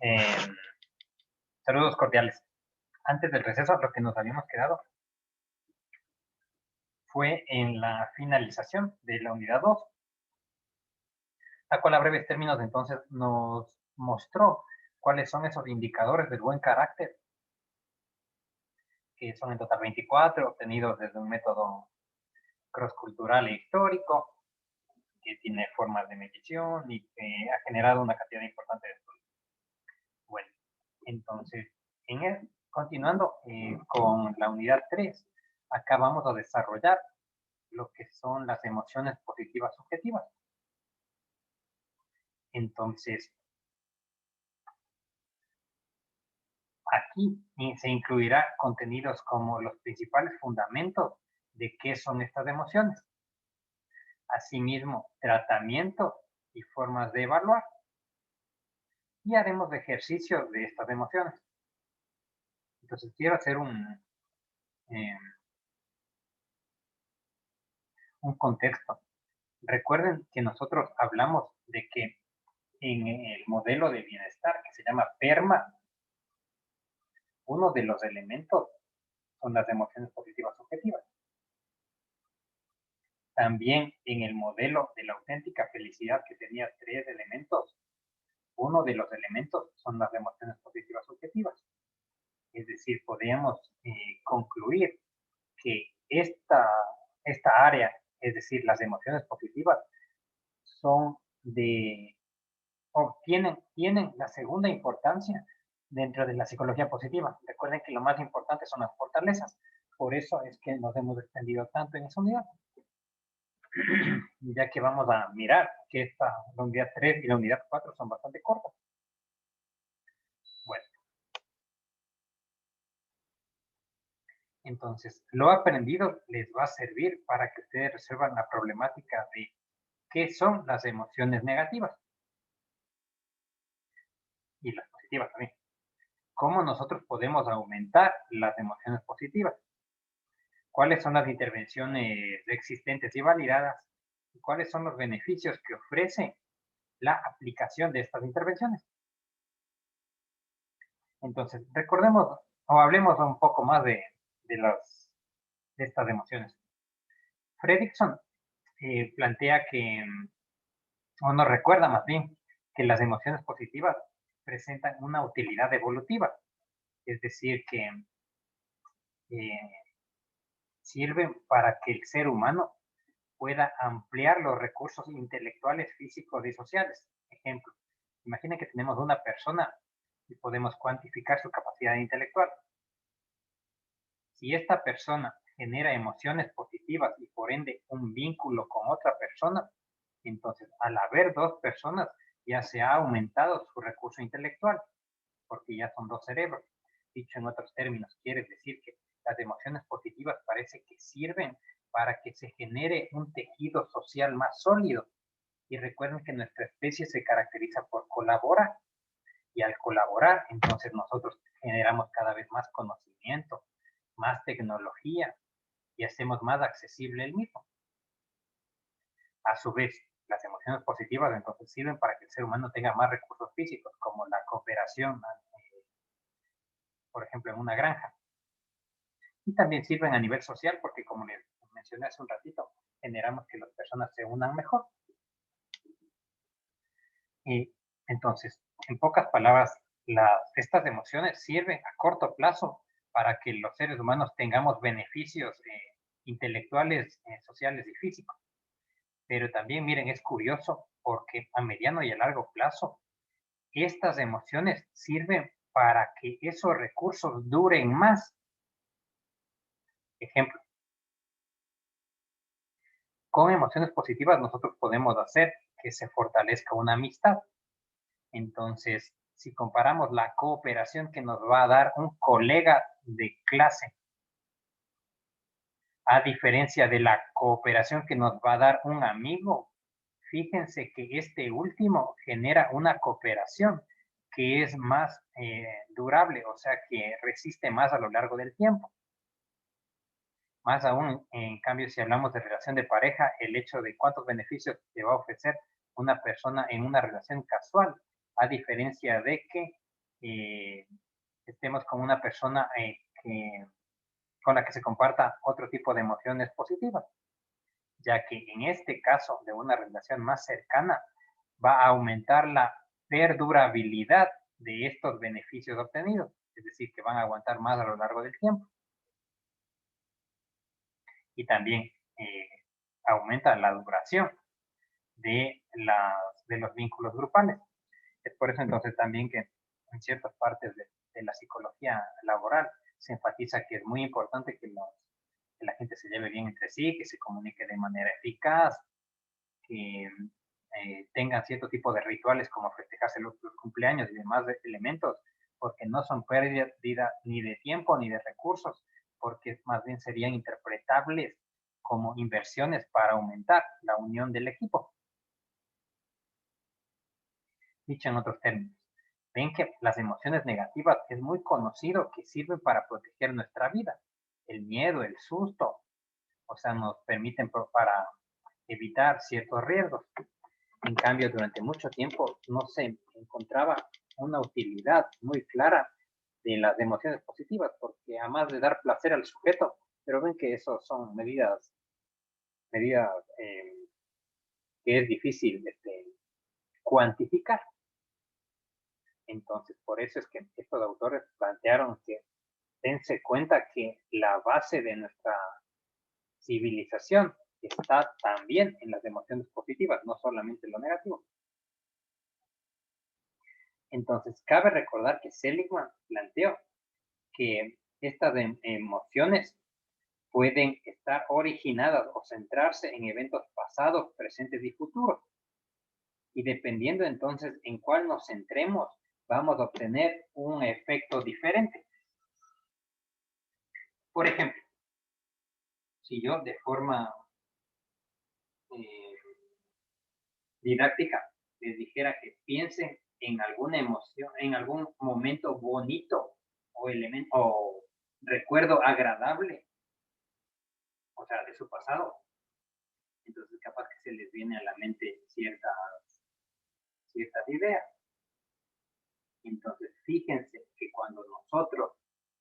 Eh, Saludos cordiales. Antes del receso, lo que nos habíamos quedado fue en la finalización de la unidad 2, la cual a breves términos entonces nos mostró cuáles son esos indicadores del buen carácter, que son en total 24, obtenidos desde un método cross-cultural e histórico, que tiene formas de medición y que ha generado una cantidad importante de estudios. Bueno, entonces, continuando con la unidad 3, acá vamos a desarrollar lo que son las emociones positivas subjetivas. Entonces, aquí se incluirá contenidos como los principales fundamentos de qué son estas emociones. Asimismo, tratamiento y formas de evaluar. Y haremos ejercicios de estas emociones. Entonces, quiero hacer un contexto. Recuerden que nosotros hablamos de que en el modelo de bienestar que se llama PERMA, uno de los elementos son las emociones positivas subjetivas. También en el modelo de la auténtica felicidad, que tenía 3 elementos, uno de los elementos son las emociones positivas subjetivas. Es decir, podríamos concluir que esta área, es decir, las emociones positivas, son tienen la segunda importancia dentro de la psicología positiva. Recuerden que lo más importante son las fortalezas. Por eso es que nos hemos extendido tanto en esa unidad. Ya que vamos a mirar que la unidad 3 y la unidad 4 son bastante cortas. Bueno. Entonces, lo aprendido les va a servir para que ustedes resuelvan la problemática de qué son las emociones negativas y las positivas también. ¿Cómo nosotros podemos aumentar las emociones positivas? ¿Cuáles son las intervenciones existentes y validadas? ¿Y cuáles son los beneficios que ofrece la aplicación de estas intervenciones? Entonces, recordemos o hablemos un poco más de estas emociones. Fredrickson plantea que, o nos recuerda más bien, que las emociones positivas presentan una utilidad evolutiva, es decir, que sirven para que el ser humano pueda ampliar los recursos intelectuales, físicos y sociales. Ejemplo, imaginen que tenemos una persona y podemos cuantificar su capacidad intelectual. Si esta persona genera emociones positivas y por ende un vínculo con otra persona, entonces al haber dos personas ya se ha aumentado su recurso intelectual, porque ya son dos cerebros. Dicho en otros términos, quiere decir que las emociones positivas parece que sirven para que se genere un tejido social más sólido. Y recuerden que nuestra especie se caracteriza por colaborar. Y al colaborar, entonces nosotros generamos cada vez más conocimiento, más tecnología y hacemos más accesible el mismo. A su vez, las emociones positivas entonces sirven para que el ser humano tenga más recursos físicos, como la cooperación, por ejemplo, en una granja. Y también sirven a nivel social porque, como les mencioné hace un ratito, generamos que las personas se unan mejor. Y entonces, en pocas palabras, estas emociones sirven a corto plazo para que los seres humanos tengamos beneficios intelectuales, sociales y físicos. Pero también, miren, es curioso porque a mediano y a largo plazo, estas emociones sirven para que esos recursos duren más. Ejemplo, con emociones positivas nosotros podemos hacer que se fortalezca una amistad. Entonces, si comparamos la cooperación que nos va a dar un colega de clase, a diferencia de la cooperación que nos va a dar un amigo, fíjense que este último genera una cooperación que es más durable, o sea, que resiste más a lo largo del tiempo. Más aún, en cambio, si hablamos de relación de pareja, el hecho de cuántos beneficios te va a ofrecer una persona en una relación casual, a diferencia de que estemos con una persona con la que se comparta otro tipo de emociones positivas, ya que en este caso de una relación más cercana va a aumentar la perdurabilidad de estos beneficios obtenidos, es decir, que van a aguantar más a lo largo del tiempo. Y también eh, aumenta la duración de los vínculos grupales. Es por eso entonces también que en ciertas partes de la psicología laboral se enfatiza que es muy importante que la gente se lleve bien entre sí, que se comunique de manera eficaz, que tengan cierto tipo de rituales como festejarse los cumpleaños y demás elementos, porque no son pérdida ni de tiempo ni de recursos, porque más bien serían interpretables como inversiones para aumentar la unión del equipo. Dicho en otros términos, ven que las emociones negativas es muy conocido que sirven para proteger nuestra vida. El miedo, el susto, o sea, nos permiten para evitar ciertos riesgos. En cambio, durante mucho tiempo no se encontraba una utilidad muy clara de las emociones positivas, porque además de dar placer al sujeto, pero ven que eso son medidas que es difícil cuantificar. Entonces, por eso es que estos autores plantearon que dense cuenta que la base de nuestra civilización está también en las emociones positivas, no solamente en lo negativo. Entonces, cabe recordar que Seligman planteó que estas emociones pueden estar originadas o centrarse en eventos pasados, presentes y futuros. Y dependiendo entonces en cuál nos centremos, vamos a obtener un efecto diferente. Por ejemplo, si yo de forma eh, didáctica les dijera que piensen en alguna emoción, en algún momento bonito o elemento o recuerdo agradable, o sea, de su pasado, entonces capaz que se les viene a la mente ciertas ideas. Entonces, fíjense que cuando nosotros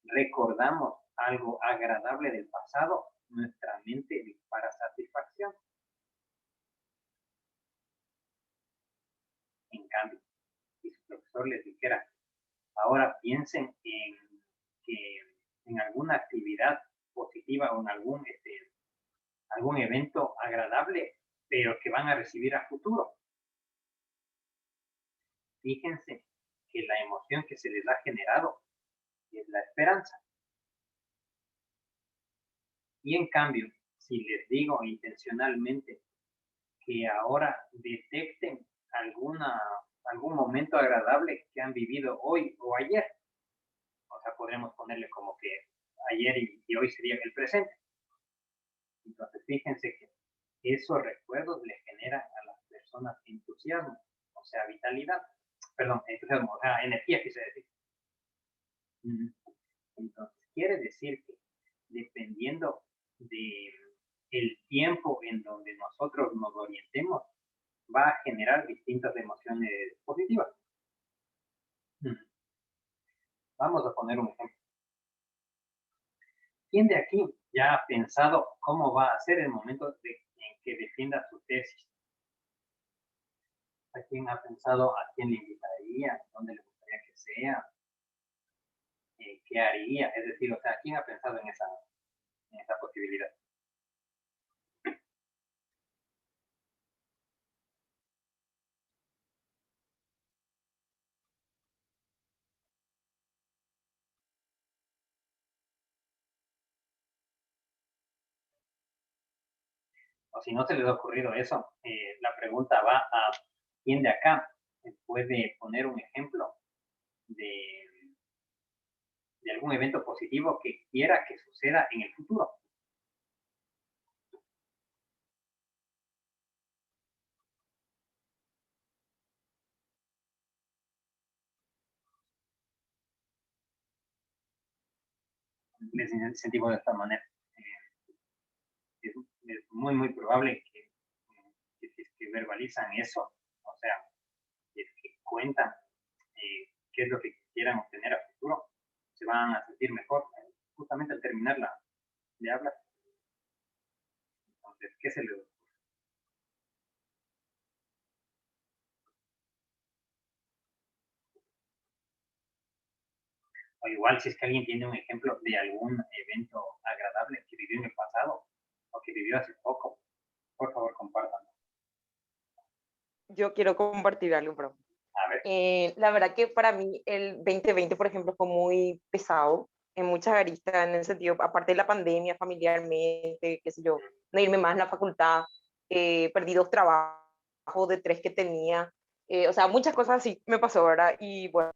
recordamos algo agradable del pasado, nuestra mente dispara satisfacción. En cambio, si su profesor les dijera, ahora piensen en alguna actividad positiva o en algún evento agradable, pero que van a recibir a futuro. Fíjense que la emoción que se les ha generado es la esperanza. Y en cambio, si les digo intencionalmente que ahora detecten algún momento agradable que han vivido hoy o ayer, o sea, podríamos ponerle como que ayer y hoy sería el presente. Entonces, fíjense que esos recuerdos le generan a las personas entusiasmo, o sea, vitalidad. Perdón, entusiasmo, o sea, energía, quise decir. Entonces, quiere decir que dependiendo de el tiempo en donde nosotros nos orientemos, va a generar distintas emociones positivas. Vamos a poner un ejemplo. ¿Quién de aquí ya ha pensado cómo va a ser el momento en que defienda su tesis? ¿A quién ha pensado a quién le invitaría? ¿Dónde le gustaría que sea? ¿Qué haría? Es decir, o sea, ¿quién ha pensado en esa posibilidad? O si no se les ha ocurrido eso, la pregunta va a quién de acá puede poner un ejemplo de, de algún evento positivo que quiera que suceda en el futuro. Les incentivo de esta manera. Es muy, muy probable que verbalizan eso, o sea, que cuentan qué es lo que quieran obtener a futuro, se van a sentir mejor, justamente al terminar de hablar. Entonces, ¿qué se le ocurre? O igual, si es que alguien tiene un ejemplo de algún evento agradable que vivió en el pasado o que vivió hace poco, por favor, compártanlo. Yo quiero compartir algo, bro. A ver. La verdad que para mí el 2020, por ejemplo, fue muy pesado en muchas aristas, en el sentido, aparte de la pandemia, familiarmente, qué sé yo, no irme más a la facultad, perdí 2 trabajos de 3 que tenía, o sea, muchas cosas así me pasó, ¿verdad? Y bueno,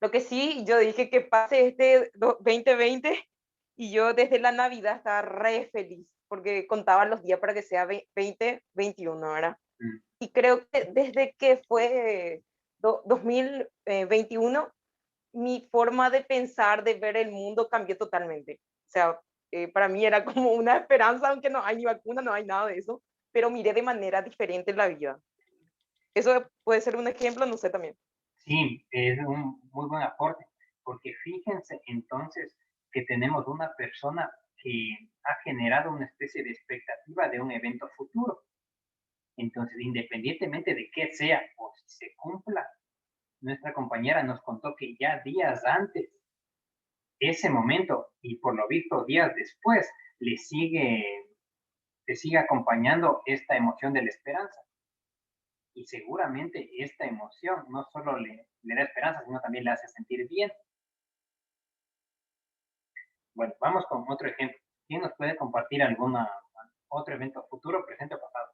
lo que sí, yo dije que pase este 2020 y yo desde la Navidad estaba re feliz, porque contaba los días para que sea 2021, ¿verdad? Mm. Y creo que desde que fue 2021, mi forma de pensar, de ver el mundo cambió totalmente. O sea, para mí era como una esperanza, aunque no hay ni vacuna, no hay nada de eso, pero miré de manera diferente la vida. Eso puede ser un ejemplo, no sé también. Sí, es un muy buen aporte, porque fíjense entonces que tenemos una persona que ha generado una especie de expectativa de un evento futuro. Entonces, independientemente de qué sea o si se cumpla, nuestra compañera nos contó que ya días antes, ese momento y por lo visto días después, le sigue acompañando esta emoción de la esperanza. Y seguramente esta emoción no solo le da esperanza, sino también le hace sentir bien. Bueno, vamos con otro ejemplo. ¿Quién nos puede compartir alguna otro evento futuro, presente o pasado?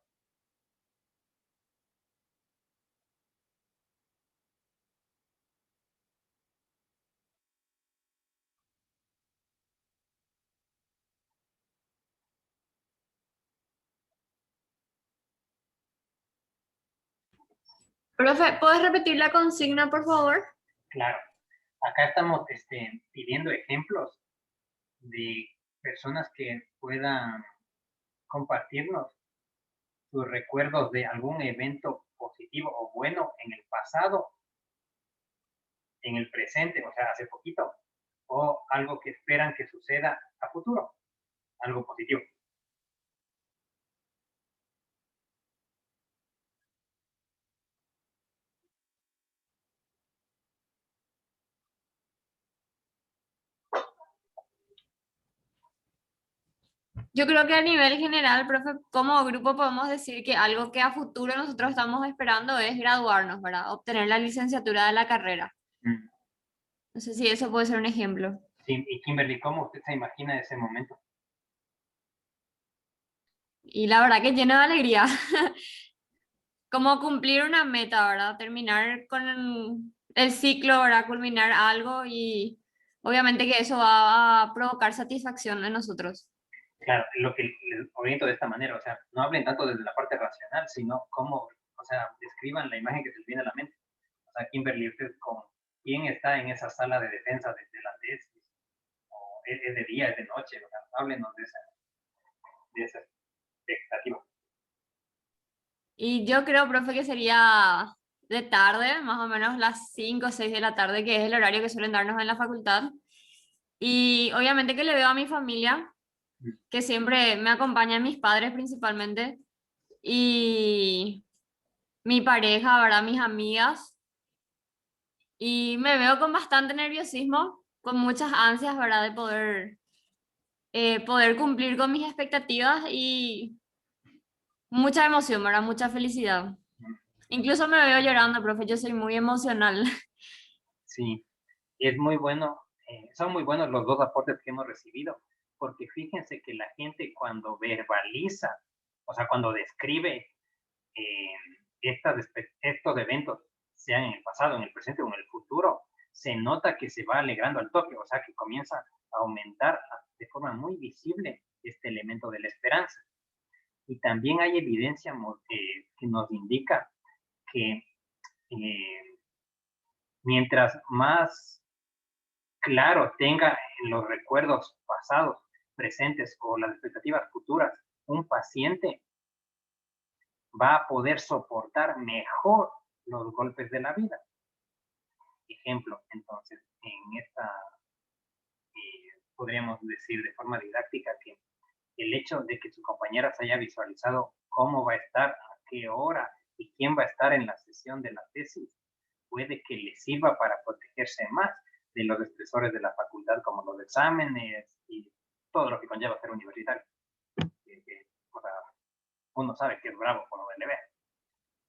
Profe, ¿puedes repetir la consigna, por favor? Claro, acá estamos pidiendo ejemplos de personas que puedan compartirnos sus recuerdos de algún evento positivo o bueno en el pasado, en el presente, o sea, hace poquito, o algo que esperan que suceda a futuro, algo positivo. Yo creo que a nivel general, profe, como grupo podemos decir que algo que a futuro nosotros estamos esperando es graduarnos, ¿verdad? Obtener la licenciatura de la carrera. Mm. No sé si eso puede ser un ejemplo. Sí, y Kimberly, ¿cómo usted se imagina ese momento? Y la verdad que lleno de alegría. Como cumplir una meta, ¿verdad? Terminar con el ciclo, ¿verdad? Culminar algo y obviamente que eso va a provocar satisfacción en nosotros. Claro, lo que les oriento de esta manera, o sea, no hablen tanto desde la parte racional, sino cómo, o sea, describan la imagen que se les viene a la mente. O sea, Kimberly, usted con quién está en esa sala de defensa de la tesis, o es de día, es de noche, o sea, háblenos de esa expectativa. Y yo creo, profe, que sería de tarde, más o menos las 5 o 6 de la tarde, que es el horario que suelen darnos en la facultad. Y obviamente que le veo a mi familia, Mm. que siempre me acompañan mis padres principalmente, y mi pareja, ¿verdad? Mis amigas. Y me veo con bastante nerviosismo, con muchas ansias, ¿verdad? De poder cumplir con mis expectativas y mucha emoción, ¿verdad? Mucha felicidad. Mm. Incluso me veo llorando, profe, yo soy muy emocional. Sí, es muy bueno, son muy buenos los dos aportes que hemos recibido, porque fíjense que la gente cuando verbaliza, o sea, cuando describe eh, estos eventos, sean en el pasado, en el presente o en el futuro, se nota que se va alegrando al toque, o sea, que comienza a aumentar de forma muy visible este elemento de la esperanza. Y también hay evidencia que nos indica que eh, mientras más claro tenga los recuerdos pasados, presentes o las expectativas futuras, un paciente va a poder soportar mejor los golpes de la vida. ejemplo. Entonces, en esta, podríamos decir de forma didáctica que el hecho de que su compañera se haya visualizado cómo va a estar, a qué hora y quién va a estar en la sesión de la tesis, puede que le sirva para protegerse más de los estresores de la facultad, como los exámenes y todo lo que conlleva ser universitario. O sea, uno sabe que es bravo por donde le ve.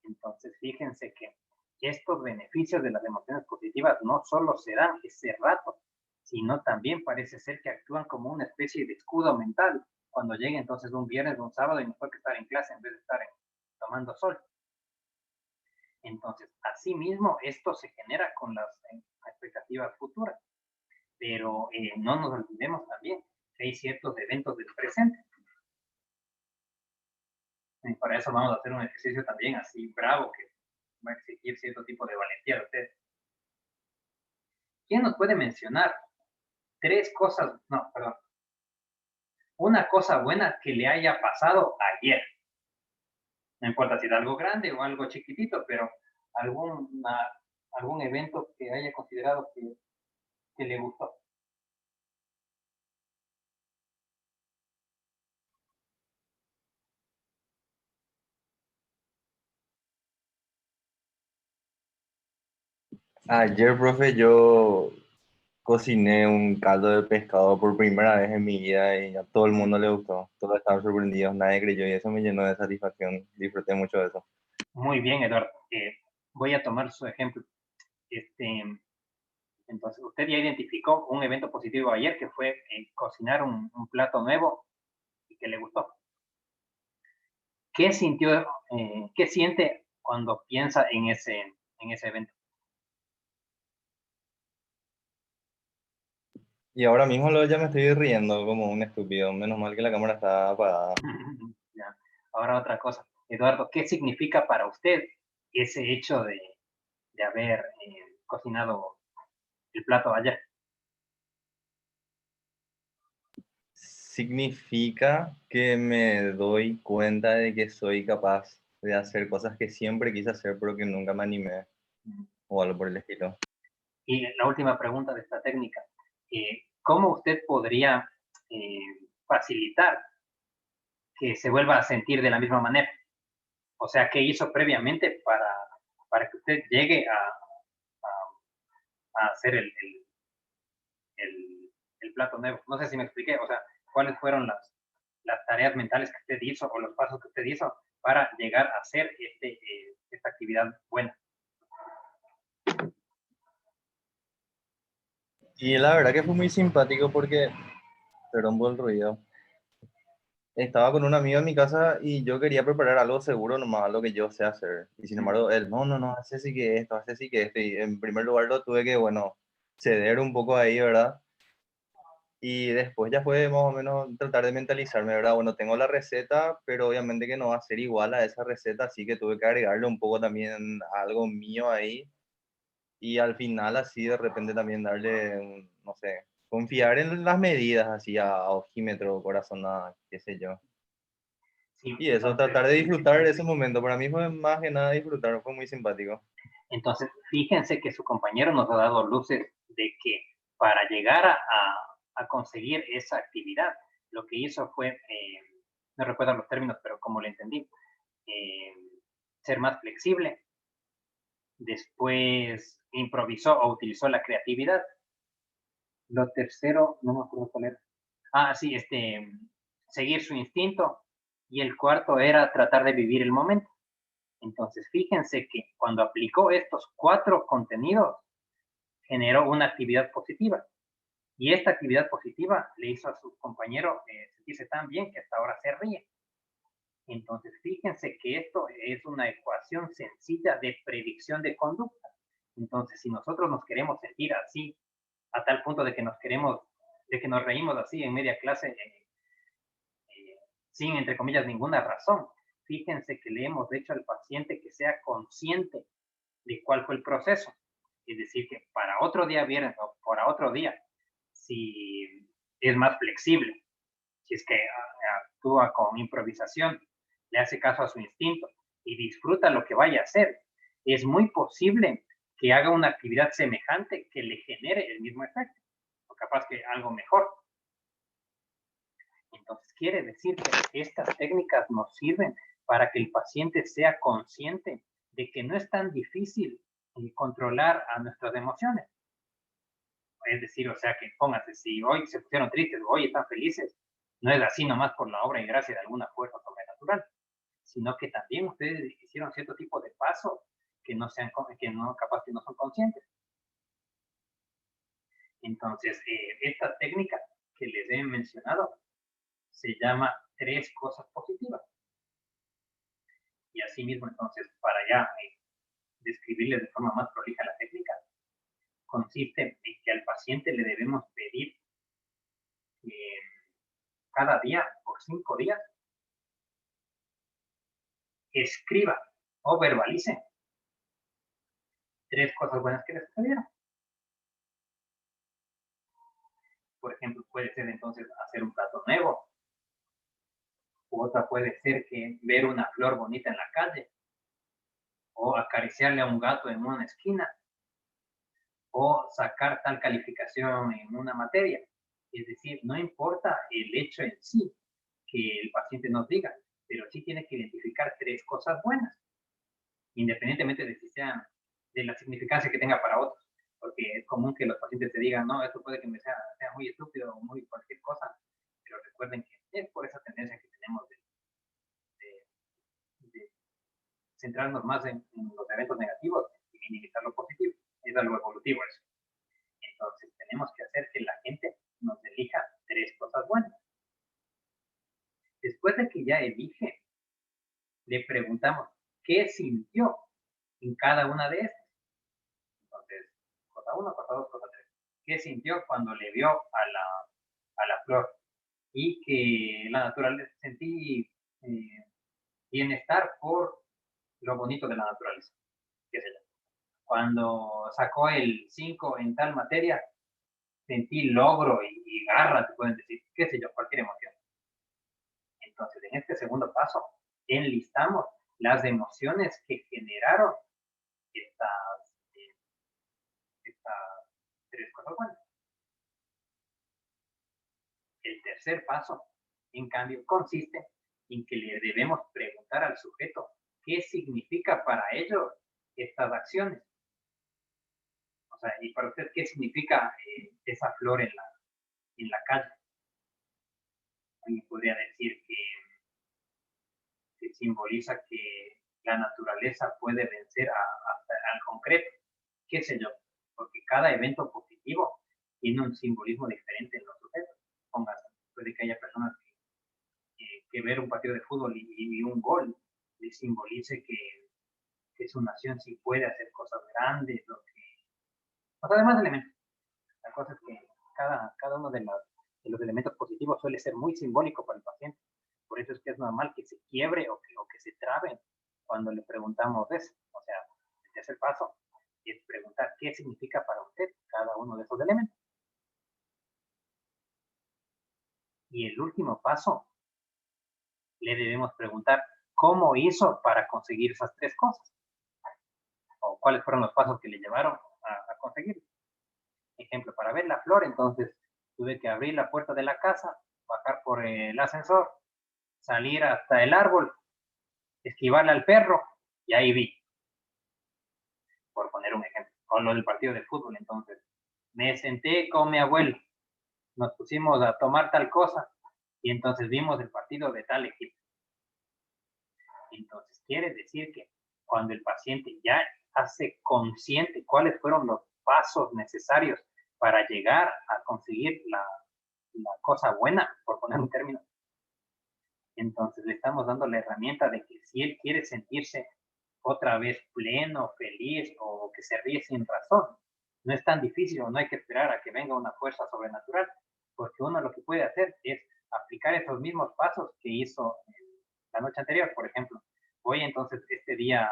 Entonces, fíjense que estos beneficios de las emociones positivas no solo se dan ese rato, sino también parece ser que actúan como una especie de escudo mental cuando llegue entonces un viernes o un sábado y nos toca estar en clase en vez de estar tomando sol. Entonces, asimismo, esto se genera con las expectativas futuras, pero no nos olvidemos también que hay ciertos eventos del presente. Y para eso vamos a hacer un ejercicio también así bravo que va a exigir cierto tipo de valentía de ustedes. ¿Quién nos puede mencionar una cosa buena que le haya pasado ayer? No importa si es algo grande o algo chiquitito, pero algún evento que haya considerado que le gustó. Ayer, profe, yo cociné un caldo de pescado por primera vez en mi vida y a todo el mundo le gustó. Todos estaban sorprendidos, nadie creyó y eso me llenó de satisfacción. Disfruté mucho de eso. Muy bien, Eduardo. Voy a tomar su ejemplo. Entonces, usted ya identificó un evento positivo ayer que fue cocinar un plato nuevo y que le gustó. ¿Qué sintió, qué siente cuando piensa en ese evento? Y ahora mismo ya me estoy riendo como un estúpido. Menos mal que la cámara está apagada. Ya. Ahora otra cosa. Eduardo, ¿qué significa para usted ese hecho de haber cocinado el plato ayer? Significa que me doy cuenta de que soy capaz de hacer cosas que siempre quise hacer pero que nunca me animé o algo por el estilo. Y la última pregunta de esta técnica. ¿Cómo usted podría facilitar que se vuelva a sentir de la misma manera? O sea, ¿qué hizo previamente para que usted llegue a hacer el plato nuevo? No sé si me expliqué. O sea, ¿cuáles fueron las tareas mentales que usted hizo o los pasos que usted hizo para llegar a hacer esta actividad buena? Y la verdad que fue muy simpático porque, perdón por el ruido, estaba con un amigo en mi casa y yo quería preparar algo seguro nomás, lo que yo sé hacer. Y sin embargo, él, no, hace sí que esto, hace sí que esto. Y en primer lugar lo tuve que, bueno, ceder un poco ahí, ¿verdad? Y después ya fue más o menos tratar de mentalizarme, ¿verdad? Bueno, tengo la receta, pero obviamente que no va a ser igual a esa receta, así que tuve que agregarle un poco también algo mío ahí. Y al final así de repente también darle, no sé, confiar en las medidas así a ojímetro, corazonada, qué sé yo. Sí, Y eso, entonces, tratar de disfrutar de ese momento. Para mí fue más que nada disfrutar, fue muy simpático. entonces, fíjense que su compañero nos ha dado luces de que para llegar a conseguir esa actividad, lo que hizo fue, no recuerdo los términos, pero como lo entendí, eh, ser más flexible, después improvisó o utilizó la creatividad. Lo tercero, no me acuerdo cuál era. Ah, sí, seguir su instinto. Y el cuarto era tratar de vivir el momento. Entonces, fíjense que cuando aplicó estos 4 contenidos, generó una actividad positiva. Y esta actividad positiva le hizo a su compañero sentirse tan bien que hasta ahora se ríe. Entonces, fíjense que esto es una ecuación sencilla de predicción de conducta. Entonces, si nosotros nos queremos sentir así, a tal punto de que de que nos reímos así en media clase, sin, entre comillas, ninguna razón, fíjense que le hemos hecho al paciente que sea consciente de cuál fue el proceso. Es decir, que para otro día viernes o para otro día, si es más flexible, si es que actúa con improvisación, le hace caso a su instinto y disfruta lo que vaya a hacer, es muy posible que haga una actividad semejante que le genere el mismo efecto, o capaz que algo mejor. Entonces quiere decir que estas técnicas nos sirven para que el paciente sea consciente de que no es tan difícil controlar a nuestras emociones. Es decir, o sea, que póngase, si hoy se pusieron tristes o hoy están felices, no es así nomás por la obra y gracia de alguna fuerza sobrenatural, sino que también ustedes hicieron cierto tipo de pasos que no sean, capaz que no son conscientes. Entonces, esta técnica que les he mencionado se llama 3 cosas positivas. Y asimismo, entonces, para ya describirles de forma más prolija la técnica, consiste en que al paciente le debemos pedir cada día, por 5 días, escriba o verbalice 3 cosas buenas que les sucedieron. Por ejemplo, puede ser entonces hacer un plato nuevo. Otra puede ser que ver una flor bonita en la calle. O acariciarle a un gato en una esquina. O sacar tal calificación en una materia. Es decir, no importa el hecho en sí que el paciente nos diga, pero sí tiene que identificar 3 cosas buenas, independientemente de si sean de la significancia que tenga para otros, porque es común que los pacientes te digan, no, esto puede que me sea muy estúpido o muy cualquier cosa, pero recuerden que es por esa tendencia que tenemos de centrarnos más en los eventos negativos y minimizar lo positivo. Es algo evolutivo eso. Entonces tenemos que hacer que la gente nos elija 3 cosas buenas. Después de que ya elige, le preguntamos qué sintió en cada una de estas. Entonces, cosa 1, cosa 2, cosa 3. ¿Qué sintió cuando le vio a la flor? Y que la naturaleza, sentí bienestar por lo bonito de la naturaleza. ¿Qué sé yo? Cuando sacó el 5 en tal materia, sentí logro y garra, te pueden decir, qué sé yo, cualquier emoción. Entonces, en este segundo paso, enlistamos las emociones que generaron estas 3 cosas buenas. El tercer paso, en cambio, consiste en que le debemos preguntar al sujeto qué significa para ellos estas acciones. O sea, y para usted, ¿qué significa esa flor en la calle? Alguien podría decir que simboliza que la naturaleza puede vencer hasta al concreto, qué sé yo, porque cada evento positivo tiene un simbolismo diferente en los sujetos. Póngase, puede que haya personas que ver un partido de fútbol y un gol le simbolice que su nación sí puede hacer cosas grandes, o sea, además de elementos. La cosa es que cada uno de los elementos positivos suele ser muy simbólico para el paciente. Por eso es que es normal que se quiebre o que se trabe cuando le preguntamos eso. O sea, el tercer paso es preguntar qué significa para usted cada uno de esos elementos. Y el último paso, le debemos preguntar cómo hizo para conseguir esas 3 cosas. O cuáles fueron los pasos que le llevaron a conseguirlo. Ejemplo, para ver la flor, entonces tuve que abrir la puerta de la casa, bajar por el ascensor, salir hasta el árbol, esquivarle al perro, y ahí vi, por poner un ejemplo. O lo del partido de fútbol, entonces. Me senté con mi abuelo, nos pusimos a tomar tal cosa, y entonces vimos el partido de tal equipo. Entonces, quiere decir que cuando el paciente ya hace consciente cuáles fueron los pasos necesarios para llegar a conseguir la cosa buena, por poner un término, entonces le estamos dando la herramienta de que si él quiere sentirse otra vez pleno, feliz o que se ríe sin razón, no es tan difícil o no hay que esperar a que venga una fuerza sobrenatural, porque uno lo que puede hacer es aplicar esos mismos pasos que hizo la noche anterior. Por ejemplo, voy entonces este día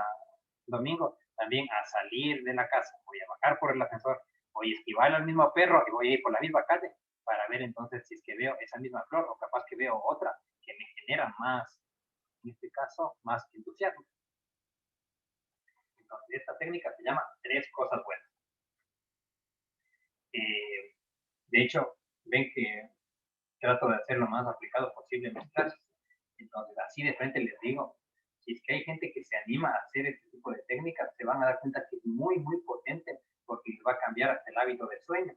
domingo también a salir de la casa, voy a bajar por el ascensor, voy a esquivar al mismo perro y voy a ir por la misma calle para ver entonces si es que veo esa misma flor o capaz que veo otra que me genera más, en este caso, más entusiasmo. Entonces, esta técnica se llama 3 cosas buenas. De hecho, ven que trato de hacer lo más aplicado posible en mis clases. Entonces, así de frente les digo, si es que hay gente que se anima a hacer este tipo de técnicas, se van a dar cuenta que es muy, muy potente porque les va a cambiar hasta el hábito de sueño.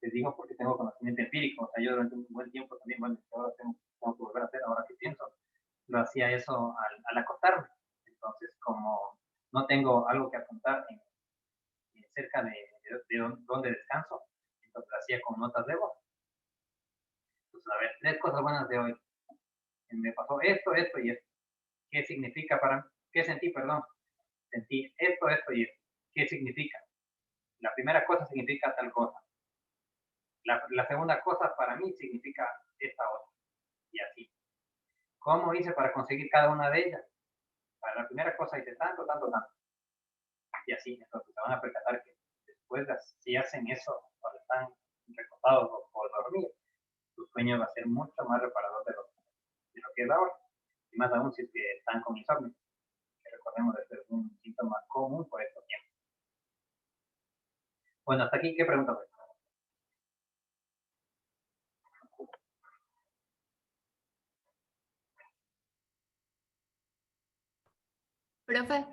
Les digo porque tengo conocimiento empírico. O sea, yo durante un buen tiempo también, bueno, ahora tengo que volver a hacer, ahora que pienso, lo hacía eso al acostarme. Entonces, como no tengo algo que apuntar cerca de donde descanso, entonces lo hacía con notas de voz. Entonces, a ver, 3 cosas buenas de hoy. Me pasó esto, esto y esto. ¿Qué significa para mí? ¿Qué sentí, perdón? Sentí esto, esto y esto. ¿Qué significa? La primera cosa significa tal cosa. La segunda cosa para mí significa esta otra. Y así. ¿Cómo hice para conseguir cada una de ellas? Para la primera cosa hice tanto, tanto, tanto. Y así. Entonces se van a percatar que después, si hacen eso cuando están recostados o por dormir, su sueño va a ser mucho más reparador de lo que es ahora. Y más aún si es que están con insomnio. Que recordemos que este es un síntoma común por estos tiempos. Bueno, hasta aquí, ¿qué pregunta fue? Profe,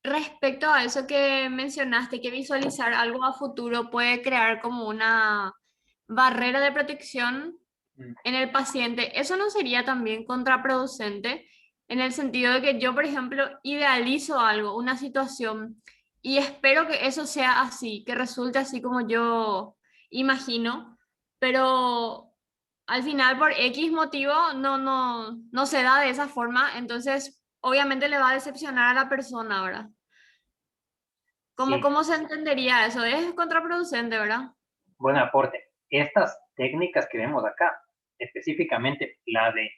respecto a eso que mencionaste, que visualizar algo a futuro puede crear como una barrera de protección en el paciente, ¿eso no sería también contraproducente en el sentido de que yo, por ejemplo, idealizo algo, una situación, y espero que eso sea así, que resulte así como yo imagino, pero al final por X motivo no se da de esa forma, entonces obviamente le va a decepcionar a la persona, ¿verdad? Sí, ¿Cómo se entendería eso? Es contraproducente, ¿verdad? buen aporte. Estas técnicas que vemos acá, específicamente la de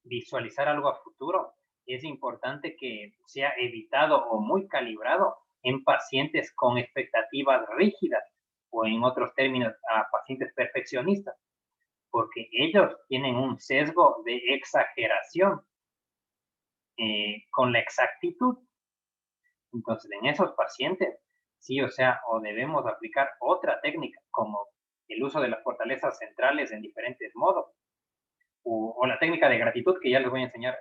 visualizar algo a futuro, es importante que sea evitado o muy calibrado en pacientes con expectativas rígidas o en otros términos a pacientes perfeccionistas, porque ellos tienen un sesgo de exageración con la exactitud. Entonces, en esos pacientes, sí, o sea, o debemos aplicar otra técnica, como el uso de las fortalezas centrales en diferentes modos, o la técnica de gratitud que ya les voy a enseñar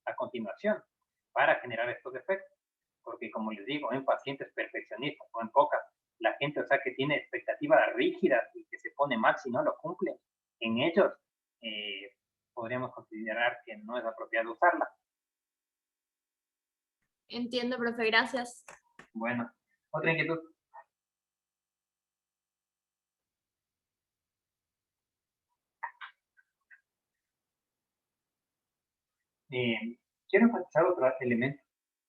a continuación, para generar estos efectos. Porque, como les digo, en pacientes perfeccionistas o en pocas, la gente, o sea, que tiene expectativas rígidas y que se pone mal si no lo cumple, en ellos podríamos considerar que no es apropiado usarla. Entiendo, profe, gracias. Bueno, otra inquietud. Quiero enfatizar otro elemento.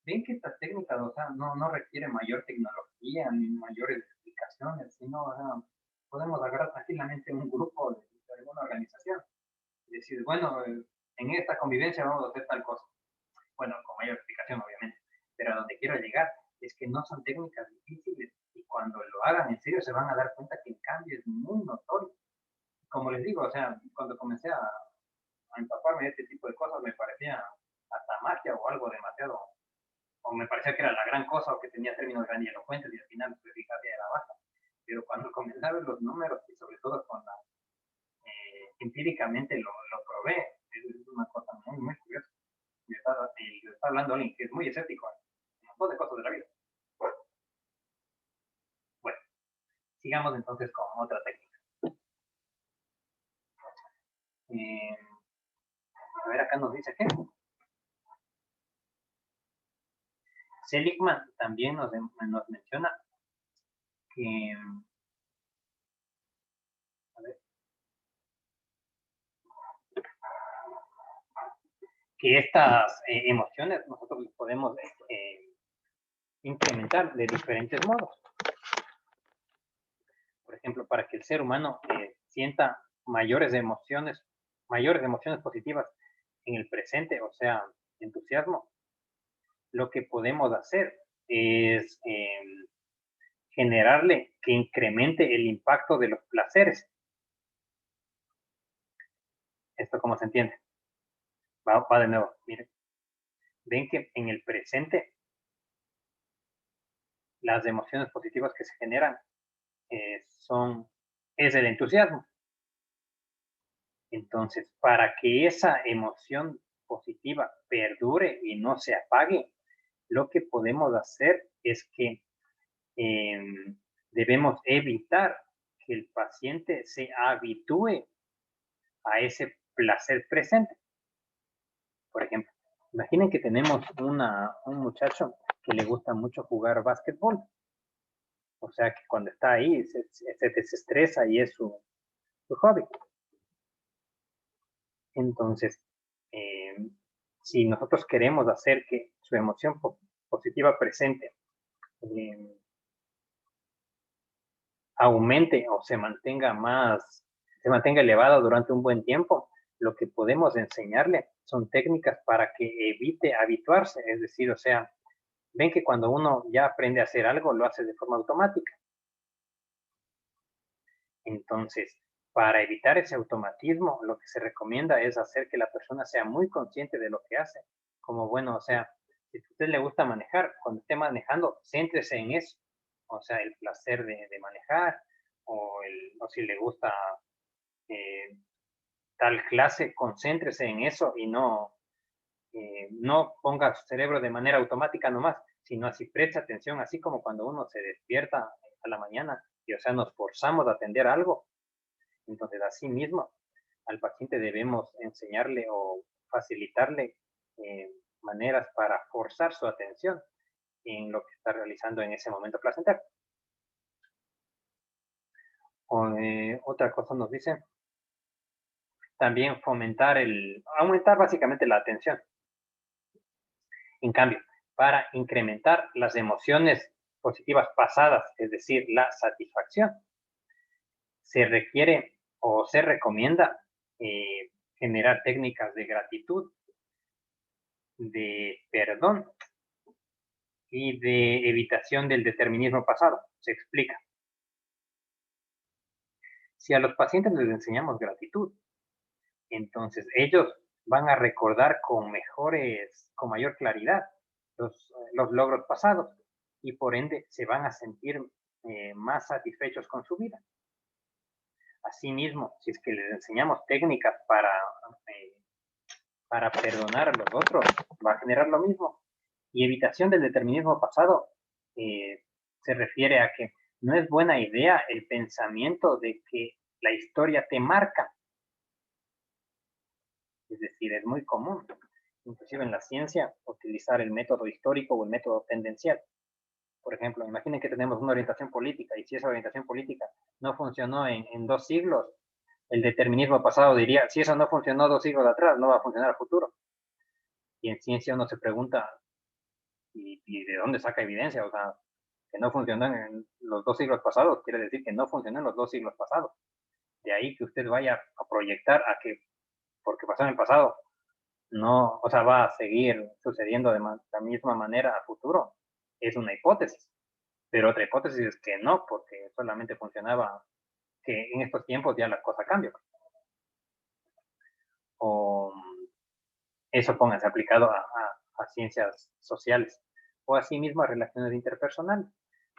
Ven que estas técnicas, o sea, no requieren mayor tecnología ni mayores explicaciones, sino, o sea, podemos agarrar tranquilamente un grupo de alguna organización y decir, bueno, en esta convivencia vamos a hacer tal cosa. Bueno, con mayor explicación, obviamente. Pero a donde quiero llegar es que no son técnicas difíciles y cuando lo hagan en serio se van a dar cuenta que el cambio es muy notorio. Como les digo, o sea, cuando comencé a empaparme de este tipo de cosas me parecía hasta magia o algo demasiado, o me parecía que era la gran cosa o que tenía términos grandilocuentes y al final su eficacia era baja. Pero cuando comencé a ver los números y sobre todo cuando empíricamente lo probé, es una cosa muy, muy curiosa. Y está hablando alguien que es muy escéptico en un montón de cosas de la vida. Bueno, sigamos entonces con otra técnica. Eh, a ver, acá nos dice que Seligman también nos menciona que, a ver, que estas emociones nosotros las podemos implementar de diferentes modos. Por ejemplo, para que el ser humano sienta mayores emociones positivas en el presente, o sea, entusiasmo, lo que podemos hacer es generarle que incremente el impacto de los placeres. ¿Esto cómo se entiende? Va de nuevo, miren. Ven que en el presente las emociones positivas que se generan es el entusiasmo. Entonces, para que esa emoción positiva perdure y no se apague, lo que podemos hacer es que debemos evitar que el paciente se habitúe a ese placer presente. Por ejemplo, imaginen que tenemos un muchacho que le gusta mucho jugar básquetbol. O sea que cuando está ahí se desestresa y es su hobby. Entonces, si nosotros queremos hacer que su emoción positiva presente aumente o se mantenga elevada durante un buen tiempo, lo que podemos enseñarle son técnicas para que evite habituarse. Es decir, o sea, ven que cuando uno ya aprende a hacer algo, lo hace de forma automática. Entonces, para evitar ese automatismo, lo que se recomienda es hacer que la persona sea muy consciente de lo que hace. Como, bueno, o sea, si a usted le gusta manejar, cuando esté manejando, céntrese en eso. O sea, el placer de manejar, o si le gusta tal clase, concéntrese en eso y no ponga su cerebro de manera automática nomás, sino así preste atención, así como cuando uno se despierta a la mañana y, o sea, nos forzamos a atender algo. Entonces, así mismo, al paciente debemos enseñarle o facilitarle maneras para forzar su atención en lo que está realizando en ese momento placentero. Otra cosa nos dice, también aumentar básicamente la atención. En cambio, para incrementar las emociones positivas pasadas, es decir, la satisfacción, se requiere o se recomienda generar técnicas de gratitud, de perdón y de evitación del determinismo pasado. Se explica. Si a los pacientes les enseñamos gratitud, entonces ellos van a recordar con mayor claridad los logros pasados y por ende se van a sentir más satisfechos con su vida. Asimismo, si es que les enseñamos técnicas para perdonar a los otros, va a generar lo mismo. Y evitación del determinismo pasado se refiere a que no es buena idea el pensamiento de que la historia te marca. Es decir, es muy común, inclusive en la ciencia, utilizar el método histórico o el método tendencial. Por ejemplo, imaginen que tenemos una orientación política y si esa orientación política no funcionó en 2 siglos, el determinismo pasado diría, si eso no funcionó 2 siglos atrás, no va a funcionar a futuro. Y en ciencia uno se pregunta, ¿y de dónde saca evidencia? O sea, que no funcionó en los 2 siglos pasados, quiere decir que no funcionó en los 2 siglos pasados. De ahí que usted vaya a proyectar a que, porque pasó en el pasado, no, o sea, va a seguir sucediendo de la misma manera a futuro. Es una hipótesis. Pero otra hipótesis es que no, porque solamente funcionaba, que en estos tiempos ya la cosa cambia. O eso póngase aplicado a ciencias sociales. O asimismo a relaciones interpersonales.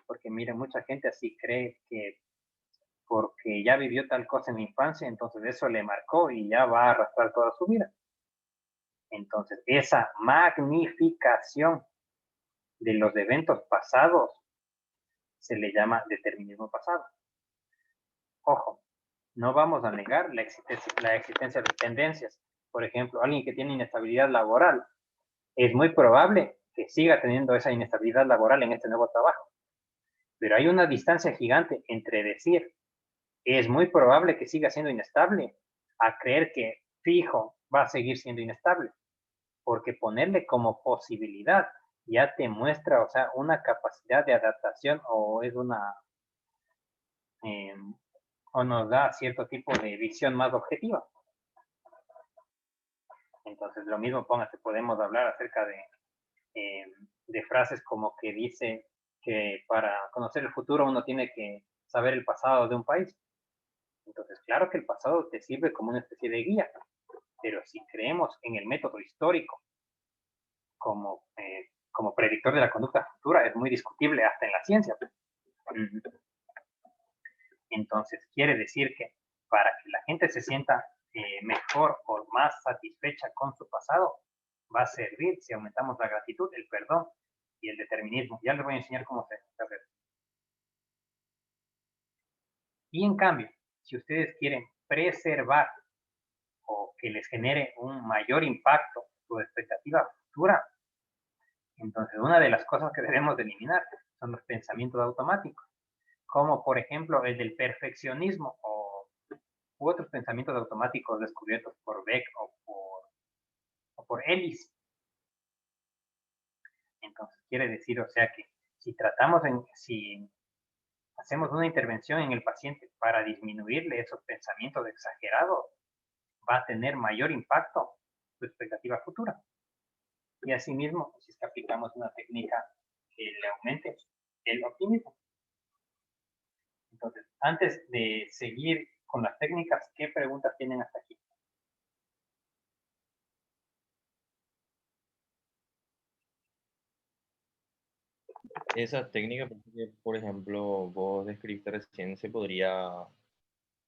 Porque mire, mucha gente así cree que porque ya vivió tal cosa en la infancia, entonces eso le marcó y ya va a arrastrar toda su vida. Entonces, esa magnificación de los eventos pasados se le llama determinismo pasado. Ojo, no vamos a negar la existencia de tendencias. Por ejemplo, alguien que tiene inestabilidad laboral, es muy probable que siga teniendo esa inestabilidad laboral en este nuevo trabajo. Pero hay una distancia gigante entre decir, es muy probable que siga siendo inestable, a creer que fijo va a seguir siendo inestable. Porque ponerle como posibilidad ya te muestra, o sea, una capacidad de adaptación o nos da cierto tipo de visión más objetiva. Entonces, lo mismo, póngase, podemos hablar acerca de frases como que dice que para conocer el futuro uno tiene que saber el pasado de un país. Entonces, claro que el pasado te sirve como una especie de guía, pero si creemos en el método histórico como como predictor de la conducta futura es muy discutible hasta en la ciencia. Entonces, quiere decir que para que la gente se sienta mejor o más satisfecha con su pasado, va a servir si aumentamos la gratitud, el perdón y el determinismo. Ya les voy a enseñar cómo se hace. Y en cambio, si ustedes quieren preservar o que les genere un mayor impacto su expectativa futura, entonces una de las cosas que debemos de eliminar son los pensamientos automáticos, como por ejemplo el del perfeccionismo u otros pensamientos automáticos descubiertos por Beck o por Ellis. Entonces quiere decir, o sea, que si si hacemos una intervención en el paciente para disminuirle esos pensamientos exagerados, va a tener mayor impacto su expectativa futura. Y asimismo, si es que aplicamos una técnica que le aumente el optimismo. Entonces, antes de seguir con las técnicas, ¿qué preguntas tienen hasta aquí? Esa técnica, por ejemplo, vos describiste recién, se podría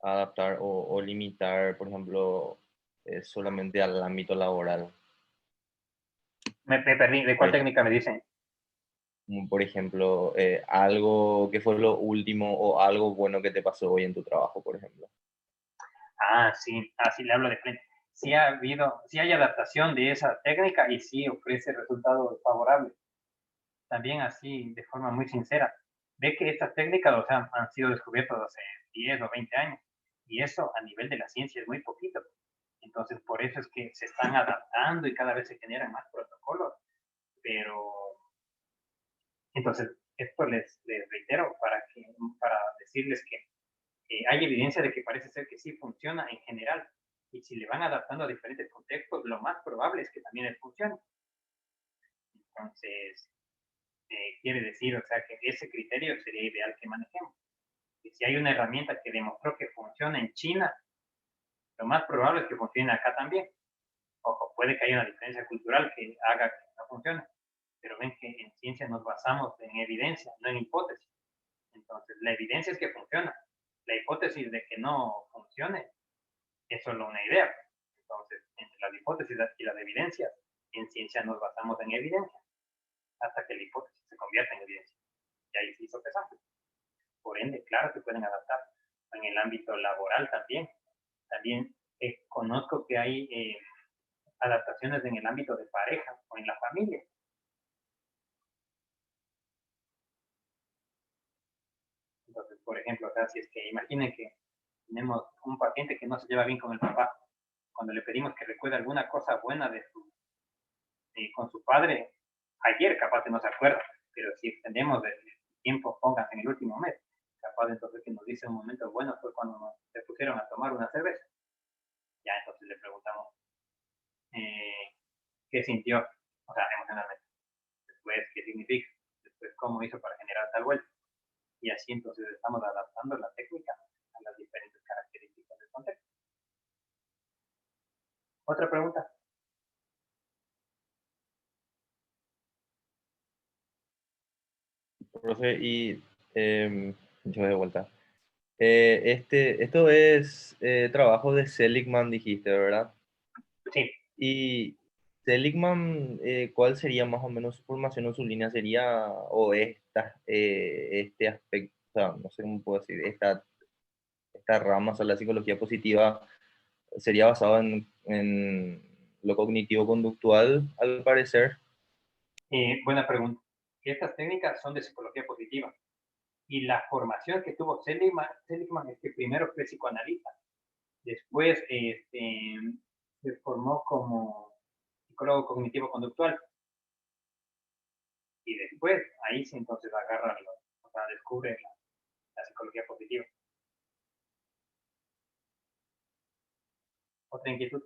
adaptar o limitar, por ejemplo, solamente al ámbito laboral. Me perdí. ¿De cuál técnica me dicen? Como por ejemplo, algo que fue lo último o algo bueno que te pasó hoy en tu trabajo, por ejemplo. Ah, sí. Así le hablo de frente. Sí hay adaptación de esa técnica y sí ofrece resultados favorables. También así, de forma muy sincera. Ve que estas técnicas, o sea, han sido descubiertas hace 10 o 20 años. Y eso a nivel de la ciencia es muy poquito. Entonces, por eso es que se están adaptando y cada vez se generan más protocolos. Pero, entonces, esto les reitero para decirles que hay evidencia de que parece ser que sí funciona en general. Y si le van adaptando a diferentes contextos, lo más probable es que también les funcione. Entonces, quiere decir, o sea, que ese criterio sería ideal que manejemos. Y si hay una herramienta que demostró que funciona en China, lo más probable es que funcione acá también. Ojo, puede que haya una diferencia cultural que haga que no funcione, pero ven que en ciencia nos basamos en evidencia, no en hipótesis. Entonces, la evidencia es que funciona. La hipótesis de que no funcione es solo una idea. Entonces, entre las hipótesis y las evidencias, en ciencia nos basamos en evidencia, hasta que la hipótesis se convierta en evidencia. Y ahí sí sopesamos. Por ende, claro que pueden adaptar. En el ámbito laboral también. También conozco que hay adaptaciones en el ámbito de pareja o en la familia. Entonces, por ejemplo, o sea, si es que imaginen que tenemos un paciente que no se lleva bien con el papá, cuando le pedimos que recuerde alguna cosa buena con su padre, ayer capaz que no se acuerda, pero si extendemos el tiempo, pónganse en el último mes, capaz entonces que nos dice un momento bueno fue cuando se pusieron a tomar una cerveza. Ya entonces le preguntamos qué sintió, o sea, emocionalmente. Después, qué significa. Después, cómo hizo para generar tal vuelta. Y así entonces estamos adaptando la técnica a las diferentes características del contexto. ¿Otra pregunta? Profe, y yo de vuelta. Esto es trabajo de Seligman, dijiste, ¿verdad? Sí. Y Seligman, ¿cuál sería más o menos su formación o su línea? ¿Sería, o este aspecto, o sea, no sé cómo puedo decir, esta rama, o sea, la psicología positiva, sería basado en lo cognitivo-conductual, al parecer? Buena pregunta. Estas técnicas son de psicología positiva. Y la formación que tuvo Seligman es que primero fue psicoanalista. Después se formó como psicólogo cognitivo-conductual. Y después, ahí sí entonces agarra, o sea, descubre la psicología positiva. ¿Otra inquietud?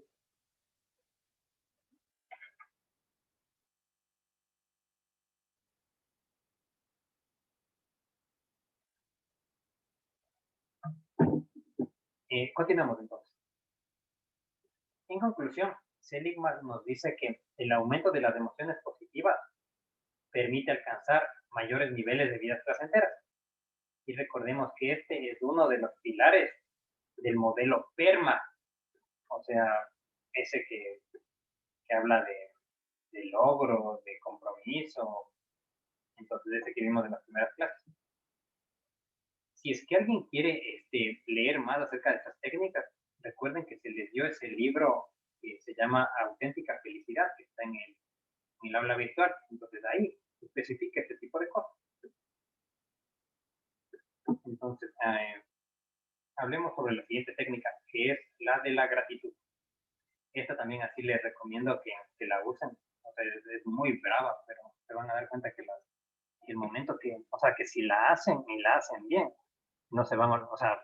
Continuamos entonces. En conclusión, Seligman nos dice que el aumento de las emociones positivas permite alcanzar mayores niveles de vidas placenteras. Y recordemos que este es uno de los pilares del modelo PERMA, o sea, ese que habla de logro, de compromiso, entonces ese que vimos en las primeras clases. Si es que alguien quiere leer más acerca de estas técnicas, recuerden que se les dio ese libro que se llama Auténtica Felicidad, que está en el aula virtual. Entonces ahí especifica este tipo de cosas. Entonces, hablemos sobre la siguiente técnica, que es la de la gratitud. Esta también así les recomiendo que la usen. O sea, es muy brava, pero se van a dar cuenta que el momento que si la hacen y la hacen bien, no se van a, o sea,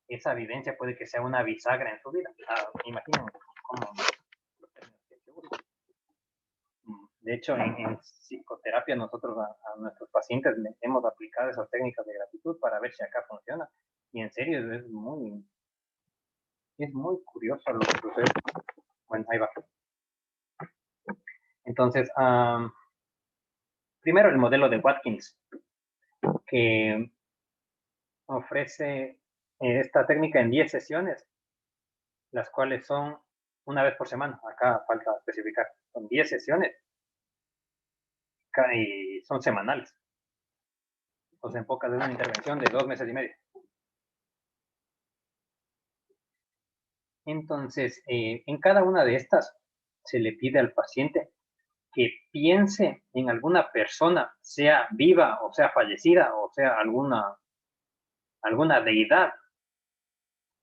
esa evidencia puede que sea una bisagra en su vida. Imaginen cómo los términos que se usan. De hecho, en psicoterapia nosotros a nuestros pacientes les hemos aplicado esas técnicas de gratitud para ver si acá funciona. Y en serio, es muy curioso lo que sucede. Bueno, ahí va. Entonces, primero el modelo de Watkins, que ofrece esta técnica en 10 sesiones, las cuales son una vez por semana. Acá falta especificar. Son 10 sesiones y son semanales. Entonces, en pocas de una intervención de 2 meses y medio. Entonces, en cada una de estas se le pide al paciente que piense en alguna persona, sea viva o sea fallecida, o sea alguna deidad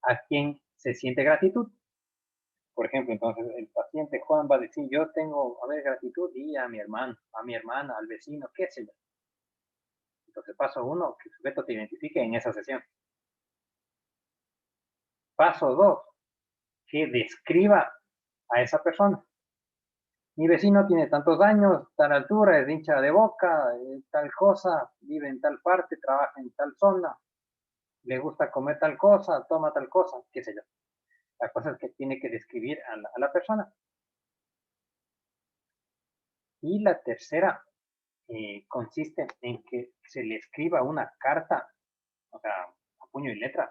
a quien se siente gratitud. Por ejemplo, entonces el paciente Juan va a decir, yo tengo, gratitud y a mi hermano, a mi hermana, al vecino, qué sé yo. Entonces, paso 1, que el sujeto te identifique en esa sesión. Paso 2, que describa a esa persona. Mi vecino tiene tantos años, tal altura, es hincha de Boca, tal cosa, vive en tal parte, trabaja en tal zona, le gusta comer tal cosa, toma tal cosa, qué sé yo. La cosa es que tiene que describir a la persona. Y la tercera consiste en que se le escriba una carta, o sea, a puño y letra,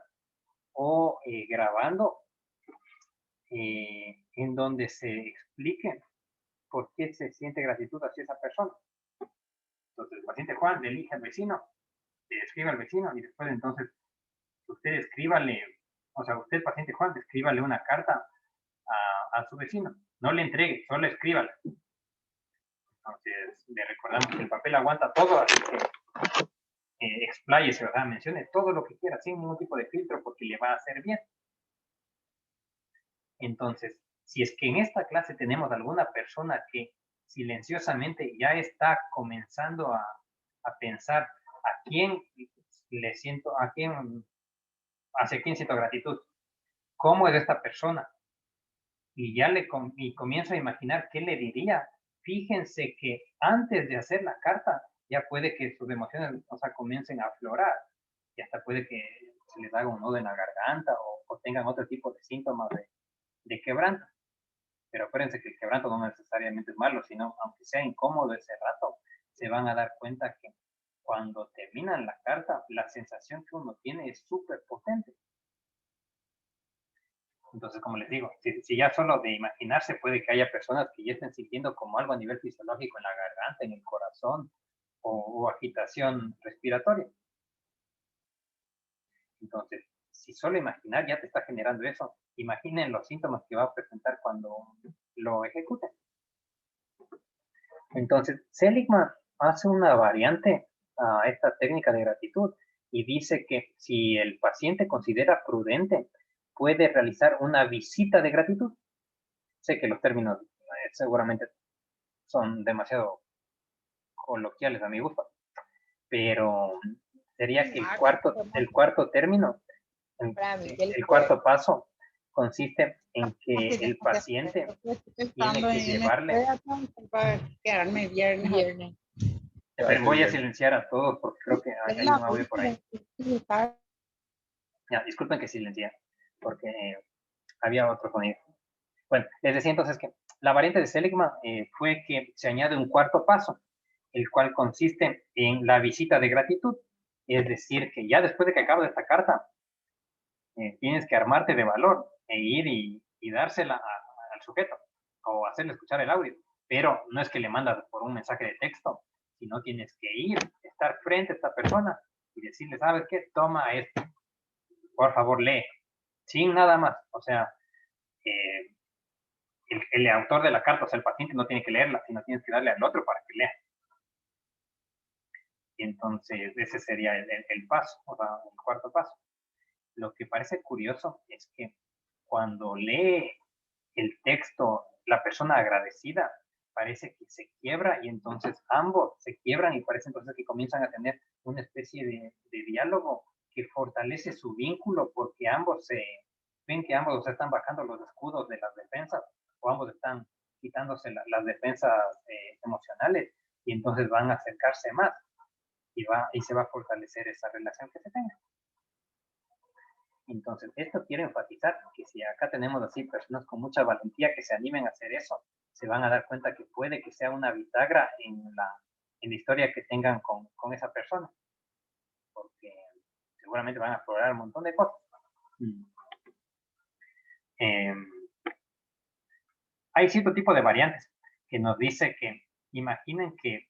o grabando, en donde se explique por qué se siente gratitud hacia esa persona. Entonces, el paciente Juan le elige al vecino, le escribe al vecino y después entonces usted escríbale, o sea, usted, paciente Juan, escríbale una carta a su vecino. No le entregue, solo escríbale. Entonces, le recordamos que el papel aguanta todo, así que expláyese, ¿verdad? Mencione todo lo que quiera, sin ningún tipo de filtro, porque le va a hacer bien. Entonces, si es que en esta clase tenemos alguna persona que silenciosamente ya está comenzando a pensar a quién le siento, hacia quién siento gratitud, cómo es esta persona, y ya comienzo a imaginar qué le diría, fíjense que antes de hacer la carta ya puede que sus emociones, o sea, comiencen a aflorar, y hasta puede que se les haga un nudo en la garganta o tengan otro tipo de síntomas de quebranto. Pero acuérdense que el quebranto no necesariamente es malo, sino aunque sea incómodo ese rato, se van a dar cuenta que cuando terminan la carta, la sensación que uno tiene es súper potente. Entonces, como les digo, si ya solo de imaginarse puede que haya personas que ya estén sintiendo como algo a nivel fisiológico en la garganta, en el corazón o agitación respiratoria. Entonces, si solo imaginar ya te está generando eso, imaginen los síntomas que va a presentar cuando lo ejecuten. Entonces, Seligman hace una variante a esta técnica de gratitud y dice que si el paciente considera prudente, puede realizar una visita de gratitud. Sé que los términos seguramente son demasiado coloquiales a mi gusto, pero sería que el cuarto término, el cuarto paso, consiste en que el paciente tiene que llevarle. Pero voy a silenciar a todos porque creo que hay un audio por ahí. Ya, disculpen que silencié porque había otro sonido. Bueno, les decía entonces que la variante de Seligman fue que se añade un cuarto paso, el cual consiste en la visita de gratitud. Es decir, que ya después de que acabas esta carta, tienes que armarte de valor e ir y dársela al sujeto o hacerle escuchar el audio. Pero no es que le mandas por un mensaje de texto, sino tienes que ir, estar frente a esta persona y decirle, ¿sabes qué? Toma esto, por favor lee, sin nada más. O sea, el autor de la carta, o sea, el paciente no tiene que leerla, sino tienes que darle al otro para que lea. Y entonces ese sería el paso, o sea, el cuarto paso. Lo que parece curioso es que cuando lee el texto la persona agradecida, parece que se quiebra y entonces ambos se quiebran y parece entonces que comienzan a tener una especie de diálogo que fortalece su vínculo porque ambos ven que ambos están bajando los escudos de las defensas o ambos están quitándose las defensas emocionales y entonces van a acercarse más y se va a fortalecer esa relación que se tenga. Entonces, esto quiero enfatizar que si acá tenemos así personas con mucha valentía que se animen a hacer eso, se van a dar cuenta que puede que sea una bisagra en la historia que tengan con esa persona, porque seguramente van a explorar un montón de cosas. Hay cierto tipo de variantes que nos dice que imaginen que,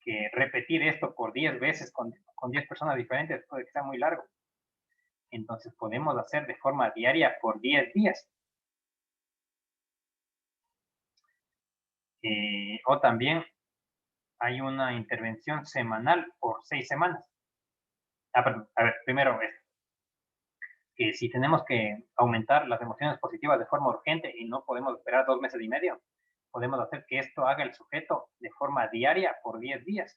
que repetir esto por 10 veces con 10 personas diferentes puede que sea muy largo. Entonces podemos hacer de forma diaria por 10 días. O también hay una intervención semanal por 6 semanas. Perdón, a ver, primero es que si tenemos que aumentar las emociones positivas de forma urgente y no podemos esperar 2 meses y medio, podemos hacer que esto haga el sujeto de forma diaria por 10 días,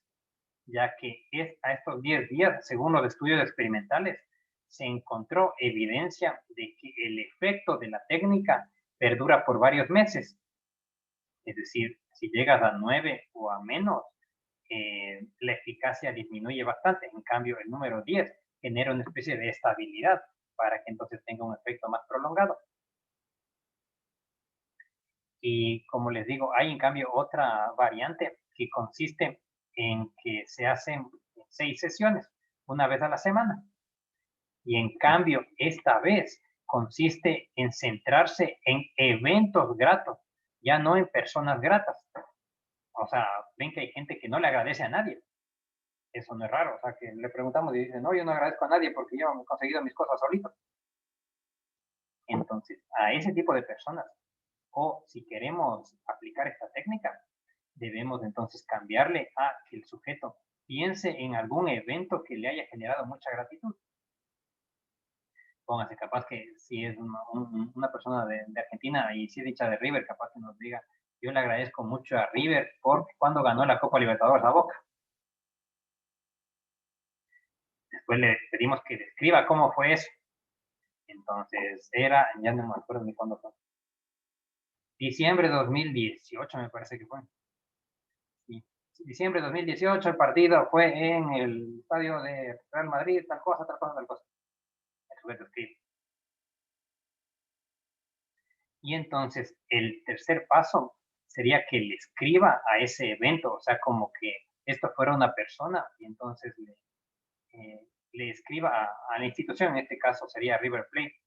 ya que a estos 10 días, según los estudios experimentales, se encontró evidencia de que el efecto de la técnica perdura por varios meses. Es decir, si llegas a 9 o a menos, la eficacia disminuye bastante. En cambio, el número 10 genera una especie de estabilidad para que entonces tenga un efecto más prolongado. Y como les digo, hay en cambio otra variante que consiste en que se hacen 6 sesiones, una vez a la semana. Y en cambio, esta vez consiste en centrarse en eventos gratos, ya no en personas gratas. O sea, ven que hay gente que no le agradece a nadie. Eso no es raro. O sea, que le preguntamos y dice, no, yo no agradezco a nadie porque yo he conseguido mis cosas solito. Entonces, a ese tipo de personas, o si queremos aplicar esta técnica, debemos entonces cambiarle a que el sujeto piense en algún evento que le haya generado mucha gratitud. Póngase capaz que si es una persona de Argentina y si es hincha de River, capaz que nos diga, yo le agradezco mucho a River porque cuando ganó la Copa Libertadores a Boca. Después le pedimos que describa cómo fue eso. Entonces ya no me acuerdo ni cuándo fue. Diciembre de 2018 me parece que fue. Sí. Diciembre de 2018 el partido fue en el estadio de Real Madrid, tal cosa, tal cosa, tal cosa. El sujeto escribe. Y entonces el tercer paso sería que le escriba a ese evento, o sea, como que esto fuera una persona y entonces le escriba a la institución, en este caso sería River Plate.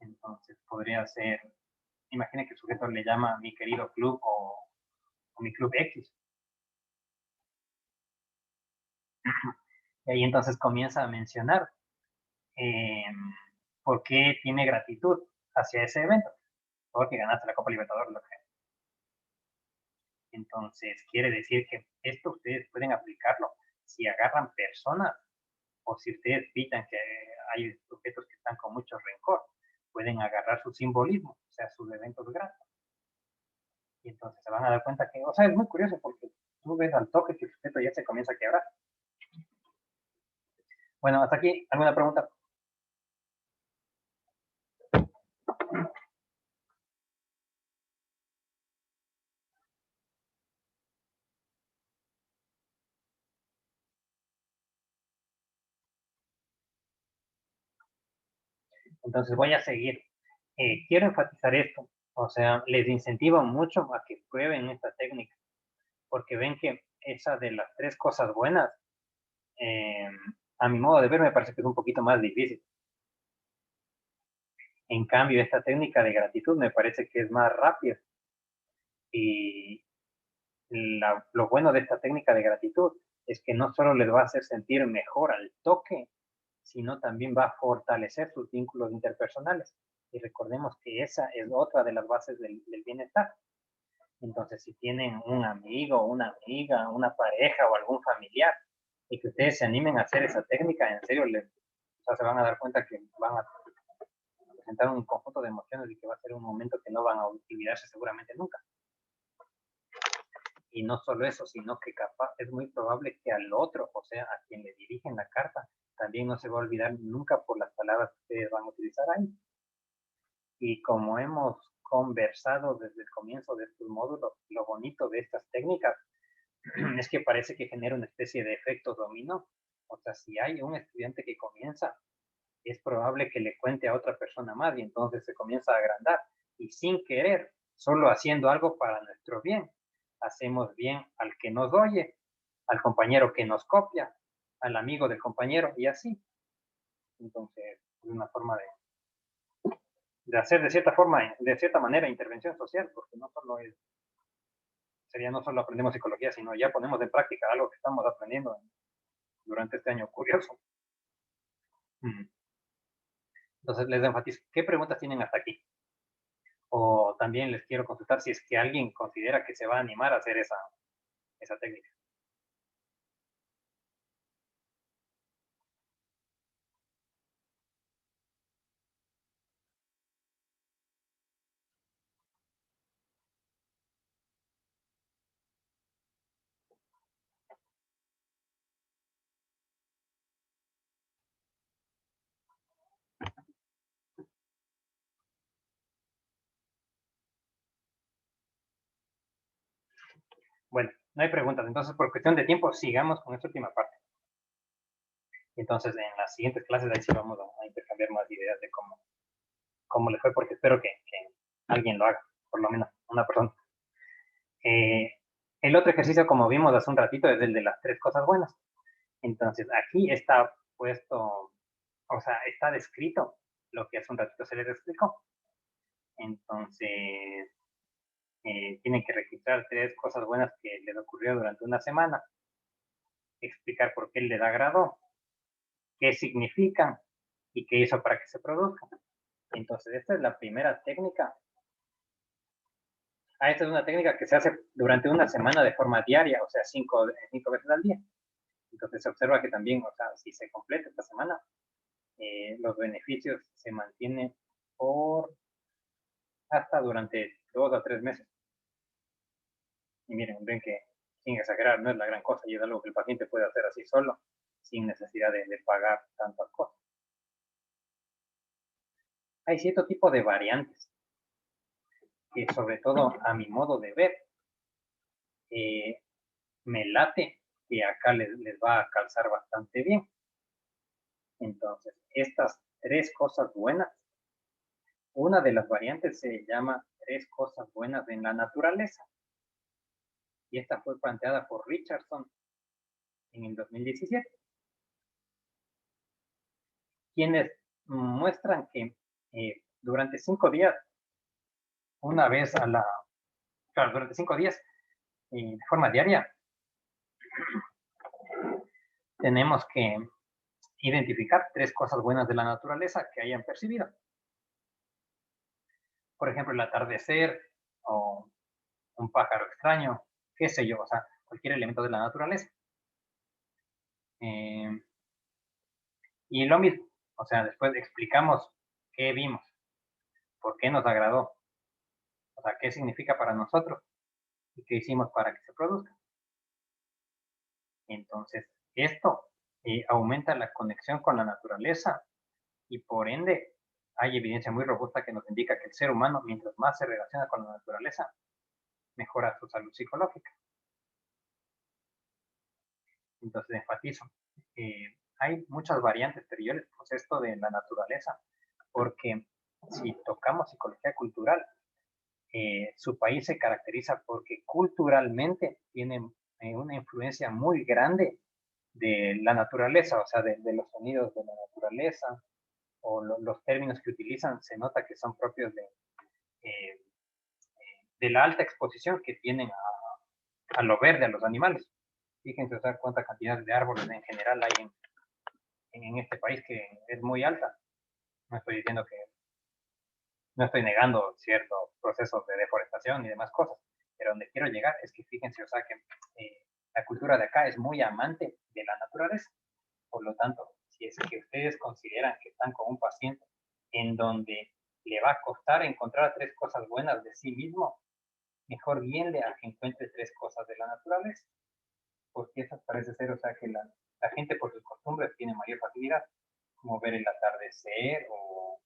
Entonces podría ser, imagina que el sujeto le llama mi querido club o mi club X. Y ahí entonces comienza a mencionar por qué tiene gratitud hacia ese evento, porque ganaste la Copa Libertadores, lo que. Entonces quiere decir que esto ustedes pueden aplicarlo si agarran personas o si ustedes pitan que hay sujetos que están con mucho rencor, pueden agarrar su simbolismo, o sea, sus eventos gratos. Y entonces se van a dar cuenta que, o sea, es muy curioso porque tú ves al toque que el sujeto ya se comienza a quebrar. Bueno, hasta aquí, ¿alguna pregunta? Entonces voy a seguir. Quiero enfatizar esto, o sea, les incentivo mucho a que prueben esta técnica. porque ven que esa de las tres cosas buenas, a mi modo de ver, me parece que es un poquito más difícil. En cambio, esta técnica de gratitud me parece que es más rápida. Y lo bueno de esta técnica de gratitud es que no solo les va a hacer sentir mejor al toque, sino también va a fortalecer sus vínculos interpersonales. Y recordemos que esa es otra de las bases del bienestar. Entonces, si tienen un amigo, una amiga, una pareja o algún familiar, y que ustedes se animen a hacer esa técnica, en serio, o sea, se van a dar cuenta que van a presentar un conjunto de emociones y que va a ser un momento que no van a olvidarse seguramente nunca. Y no solo eso, sino que capaz es muy probable que al otro, o sea, a quien le dirigen la carta, también no se va a olvidar nunca por las palabras que ustedes van a utilizar ahí. Y como hemos conversado desde el comienzo de estos módulos, lo bonito de estas técnicas es que parece que genera una especie de efecto dominó. O sea, si hay un estudiante que comienza, es probable que le cuente a otra persona más y entonces se comienza a agrandar. Y sin querer, solo haciendo algo para nuestro bien, hacemos bien al que nos oye, al compañero que nos copia, al amigo del compañero y así. Entonces, es una forma de hacer de cierta forma, de cierta manera, intervención social, porque no solo sería no solo aprendemos psicología, sino ya ponemos en práctica algo que estamos aprendiendo durante este año curioso. Entonces les enfatizo, ¿qué preguntas tienen hasta aquí? O también les quiero consultar si es que alguien considera que se va a animar a hacer esa técnica. Bueno, no hay preguntas. Entonces, por cuestión de tiempo, sigamos con esta última parte. Entonces, en las siguientes clases, ahí sí vamos a intercambiar más ideas de cómo le fue, porque espero que alguien lo haga, por lo menos una persona. El otro ejercicio, como vimos hace un ratito, es el de las tres cosas buenas. Entonces, aquí está puesto, o sea, está descrito lo que hace un ratito se les explicó. Entonces, tienen que registrar tres cosas buenas que les ocurrió durante una semana, explicar por qué les agradó, qué significan y qué hizo para que se produzcan. Entonces, esta es la primera técnica. Esta es una técnica que se hace durante una semana de forma diaria, o sea, cinco veces al día. Entonces, se observa que también, o sea, si se completa esta semana, los beneficios se mantienen por hasta durante 2 a 3 meses. Y miren, ven que sin exagerar no es la gran cosa y es algo que el paciente puede hacer así solo, sin necesidad de pagar tantas cosas. Hay cierto tipo de variantes que, sobre todo a mi modo de ver, me late que acá les va a calzar bastante bien. Entonces, estas tres cosas buenas, una de las variantes se llama tres cosas buenas en la naturaleza. Y esta fue planteada por Richardson en el 2017. Quienes muestran que durante 5 días, una vez claro, durante 5 días, de forma diaria, tenemos que identificar tres cosas buenas de la naturaleza que hayan percibido. Por ejemplo, el atardecer o un pájaro extraño, qué sé yo, o sea, cualquier elemento de la naturaleza. Y lo mismo, o sea, después explicamos qué vimos, por qué nos agradó, o sea, qué significa para nosotros y qué hicimos para que se produzca. Entonces, esto aumenta la conexión con la naturaleza y por ende hay evidencia muy robusta que nos indica que el ser humano, mientras más se relaciona con la naturaleza, mejora su salud psicológica. Entonces, enfatizo, hay muchas variantes, pero yo les puse esto de la naturaleza, porque si tocamos psicología cultural, su país se caracteriza porque culturalmente tiene una influencia muy grande de la naturaleza, o sea, de los sonidos de la naturaleza, o los términos que utilizan, se nota que son propios eh, de la alta exposición que tienen a lo verde, a los animales. Fíjense, o sea, cuánta cantidad de árboles en general hay en este país, que es muy alta. No estoy diciendo que, no estoy negando ciertos procesos de deforestación y demás cosas, pero donde quiero llegar es que fíjense, o sea, que la cultura de acá es muy amante de la naturaleza. Por lo tanto, si es que ustedes consideran que están con un paciente en donde le va a costar encontrar tres cosas buenas de sí mismo, mejor guíenle a que encuentre tres cosas de la naturaleza, porque eso parece ser, o sea, que la gente por sus costumbres tiene mayor facilidad, como ver el atardecer o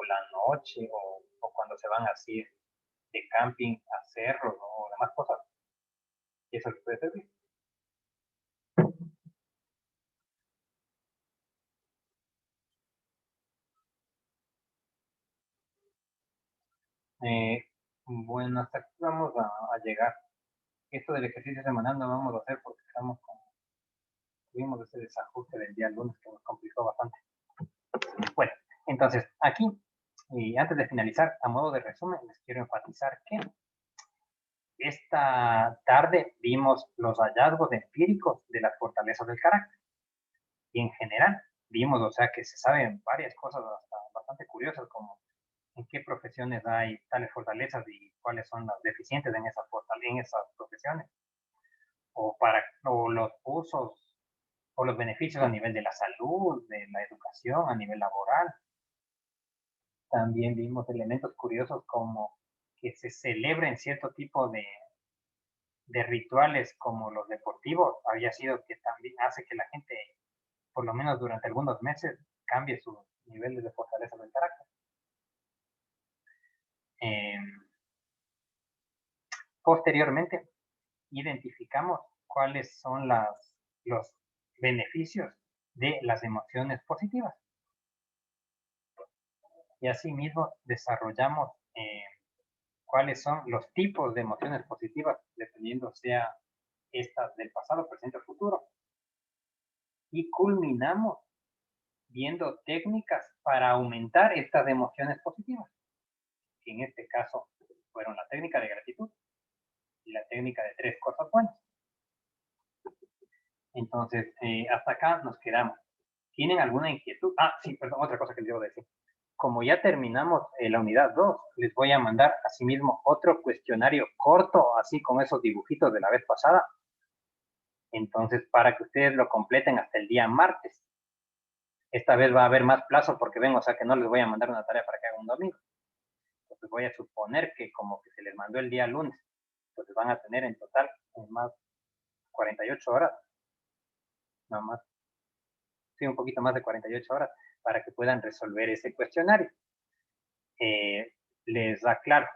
la noche o cuando se van así de camping a cerros, ¿no? O demás cosas. Y eso les puede servir. Bueno, hasta aquí vamos a llegar. Esto del ejercicio semanal no vamos a hacer porque tuvimos ese desajuste del día lunes que nos complicó bastante. Bueno, entonces aquí, y antes de finalizar, a modo de resumen, les quiero enfatizar que esta tarde vimos los hallazgos empíricos de las fortalezas del carácter. Y en general vimos, o sea, que se saben varias cosas bastante curiosas, como en qué profesiones hay tales fortalezas y cuáles son las deficientes en esas profesiones, o los usos o los beneficios a nivel de la salud, de la educación, a nivel laboral. También vimos elementos curiosos como que se celebren cierto tipo de rituales como los deportivos, había sido que también hace que la gente, por lo menos durante algunos meses, cambie sus niveles de fortaleza del carácter. Eh, Posteriormente, identificamos cuáles son los beneficios de las emociones positivas. Y asimismo desarrollamos cuáles son los tipos de emociones positivas, dependiendo sea estas del pasado, presente o futuro. Y culminamos viendo técnicas para aumentar estas emociones positivas, que en este caso fueron la técnica de gratitud y la técnica de tres cosas buenas. Entonces, hasta acá nos quedamos. ¿Tienen alguna inquietud? Ah, sí, perdón, otra cosa que les debo decir. Como ya terminamos la unidad 2, les voy a mandar asimismo otro cuestionario corto, así con esos dibujitos de la vez pasada. Entonces, para que ustedes lo completen hasta el día martes. Esta vez va a haber más plazo porque ven, o sea que no les voy a mandar una tarea para que hagan un domingo. Entonces voy a suponer que como que se les mandó el día lunes, entonces van a tener en total más 48 horas, no más, sí, un poquito más de 48 horas para que puedan resolver ese cuestionario. Les aclaro.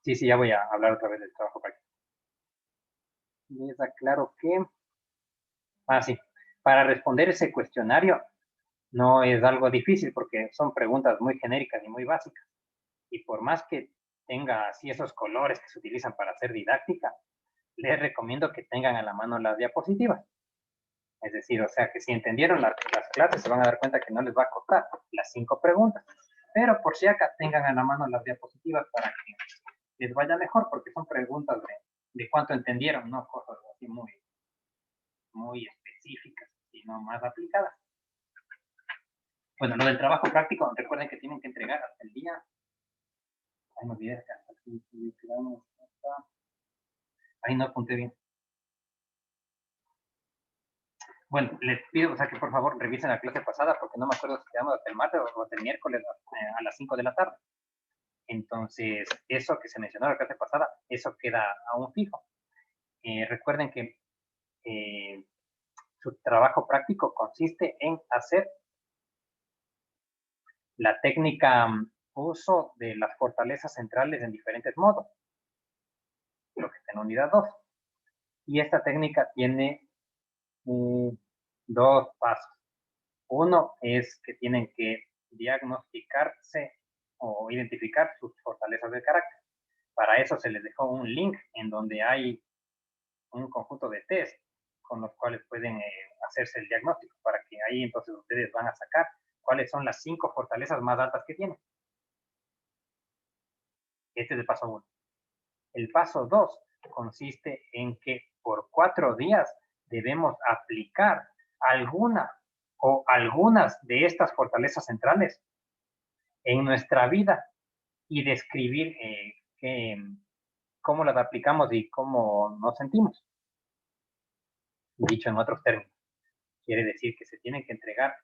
Sí, ya voy a hablar otra vez del trabajo práctico. Les aclaro que, sí, para responder ese cuestionario no es algo difícil porque son preguntas muy genéricas y muy básicas. Y por más que tenga así esos colores que se utilizan para hacer didáctica, les recomiendo que tengan a la mano las diapositivas. Es decir, o sea que si entendieron las clases se van a dar cuenta que no les va a costar las 5 preguntas. Pero por si acá tengan a la mano las diapositivas para que les vaya mejor, porque son preguntas de cuánto entendieron, no cosas así muy específicas, sino más aplicadas. Bueno, lo del trabajo práctico, recuerden que tienen que entregar hasta el día. Ahí me olvidé, hasta aquí quedamos. Ahí no apunté bien. Bueno, les pido, o sea, que por favor revisen la clase pasada, porque no me acuerdo si quedamos hasta el martes o hasta el miércoles a las 5 de la tarde. Entonces, eso que se mencionó en la clase pasada, eso queda aún fijo. Recuerden que su trabajo práctico consiste en hacer la técnica uso de las fortalezas centrales en diferentes modos, lo que está en unidad 2. Y esta técnica tiene 2 pasos. Uno es que tienen que diagnosticarse o identificar sus fortalezas de carácter. Para eso se les dejó un link en donde hay un conjunto de test con los cuales pueden hacerse el diagnóstico, para que ahí entonces ustedes van a sacar cuáles son las 5 fortalezas más altas que tienen. Este es el paso 1. El paso 2 consiste en que por 4 días debemos aplicar alguna o algunas de estas fortalezas centrales en nuestra vida y describir cómo las aplicamos y cómo nos sentimos. Dicho en otros términos, quiere decir que se tiene que entregar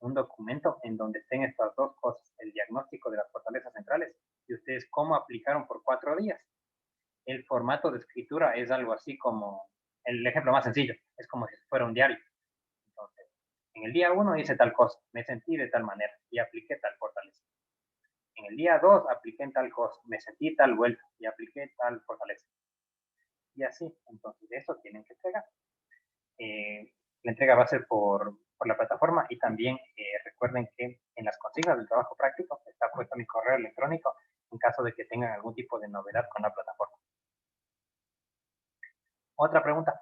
un documento en donde estén estas 2 cosas, el diagnóstico de las fortalezas centrales y ustedes cómo aplicaron por 4 días. El formato de escritura es algo así como, el ejemplo más sencillo, es como si fuera un diario. Entonces, en el día 1 hice tal cosa, me sentí de tal manera y apliqué tal fortaleza. En el día 2 apliqué en tal cosa, me sentí tal vuelta y apliqué tal fortaleza. Y así, entonces eso tienen que entregar. La entrega va a ser por la plataforma y también recuerden que en las consignas del trabajo práctico está puesto mi correo electrónico en caso de que tengan algún tipo de novedad con la plataforma. ¿Otra pregunta?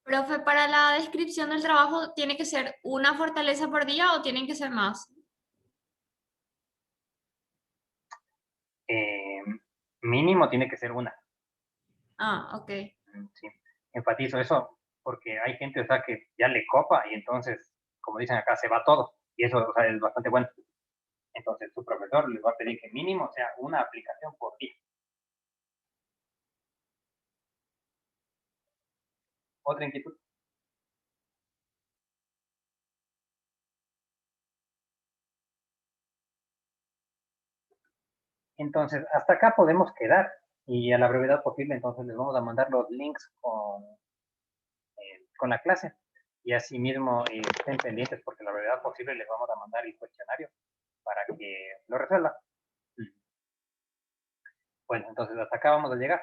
Profe, para la descripción del trabajo, ¿tiene que ser una fortaleza por día o tienen que ser más? Mínimo tiene que ser una. Ah, ok. Sí. Enfatizo eso porque hay gente, o sea, que ya le copa y entonces, como dicen acá, se va todo. Y eso, o sea, es bastante bueno. Entonces, su profesor les va a pedir que mínimo sea una aplicación por día. ¿Otra inquietud? Entonces, hasta acá podemos quedar y a la brevedad posible, entonces les vamos a mandar los links con la clase y asimismo estén pendientes porque a la brevedad posible les vamos a mandar el cuestionario para que lo resuelvan. Bueno, entonces hasta acá vamos a llegar.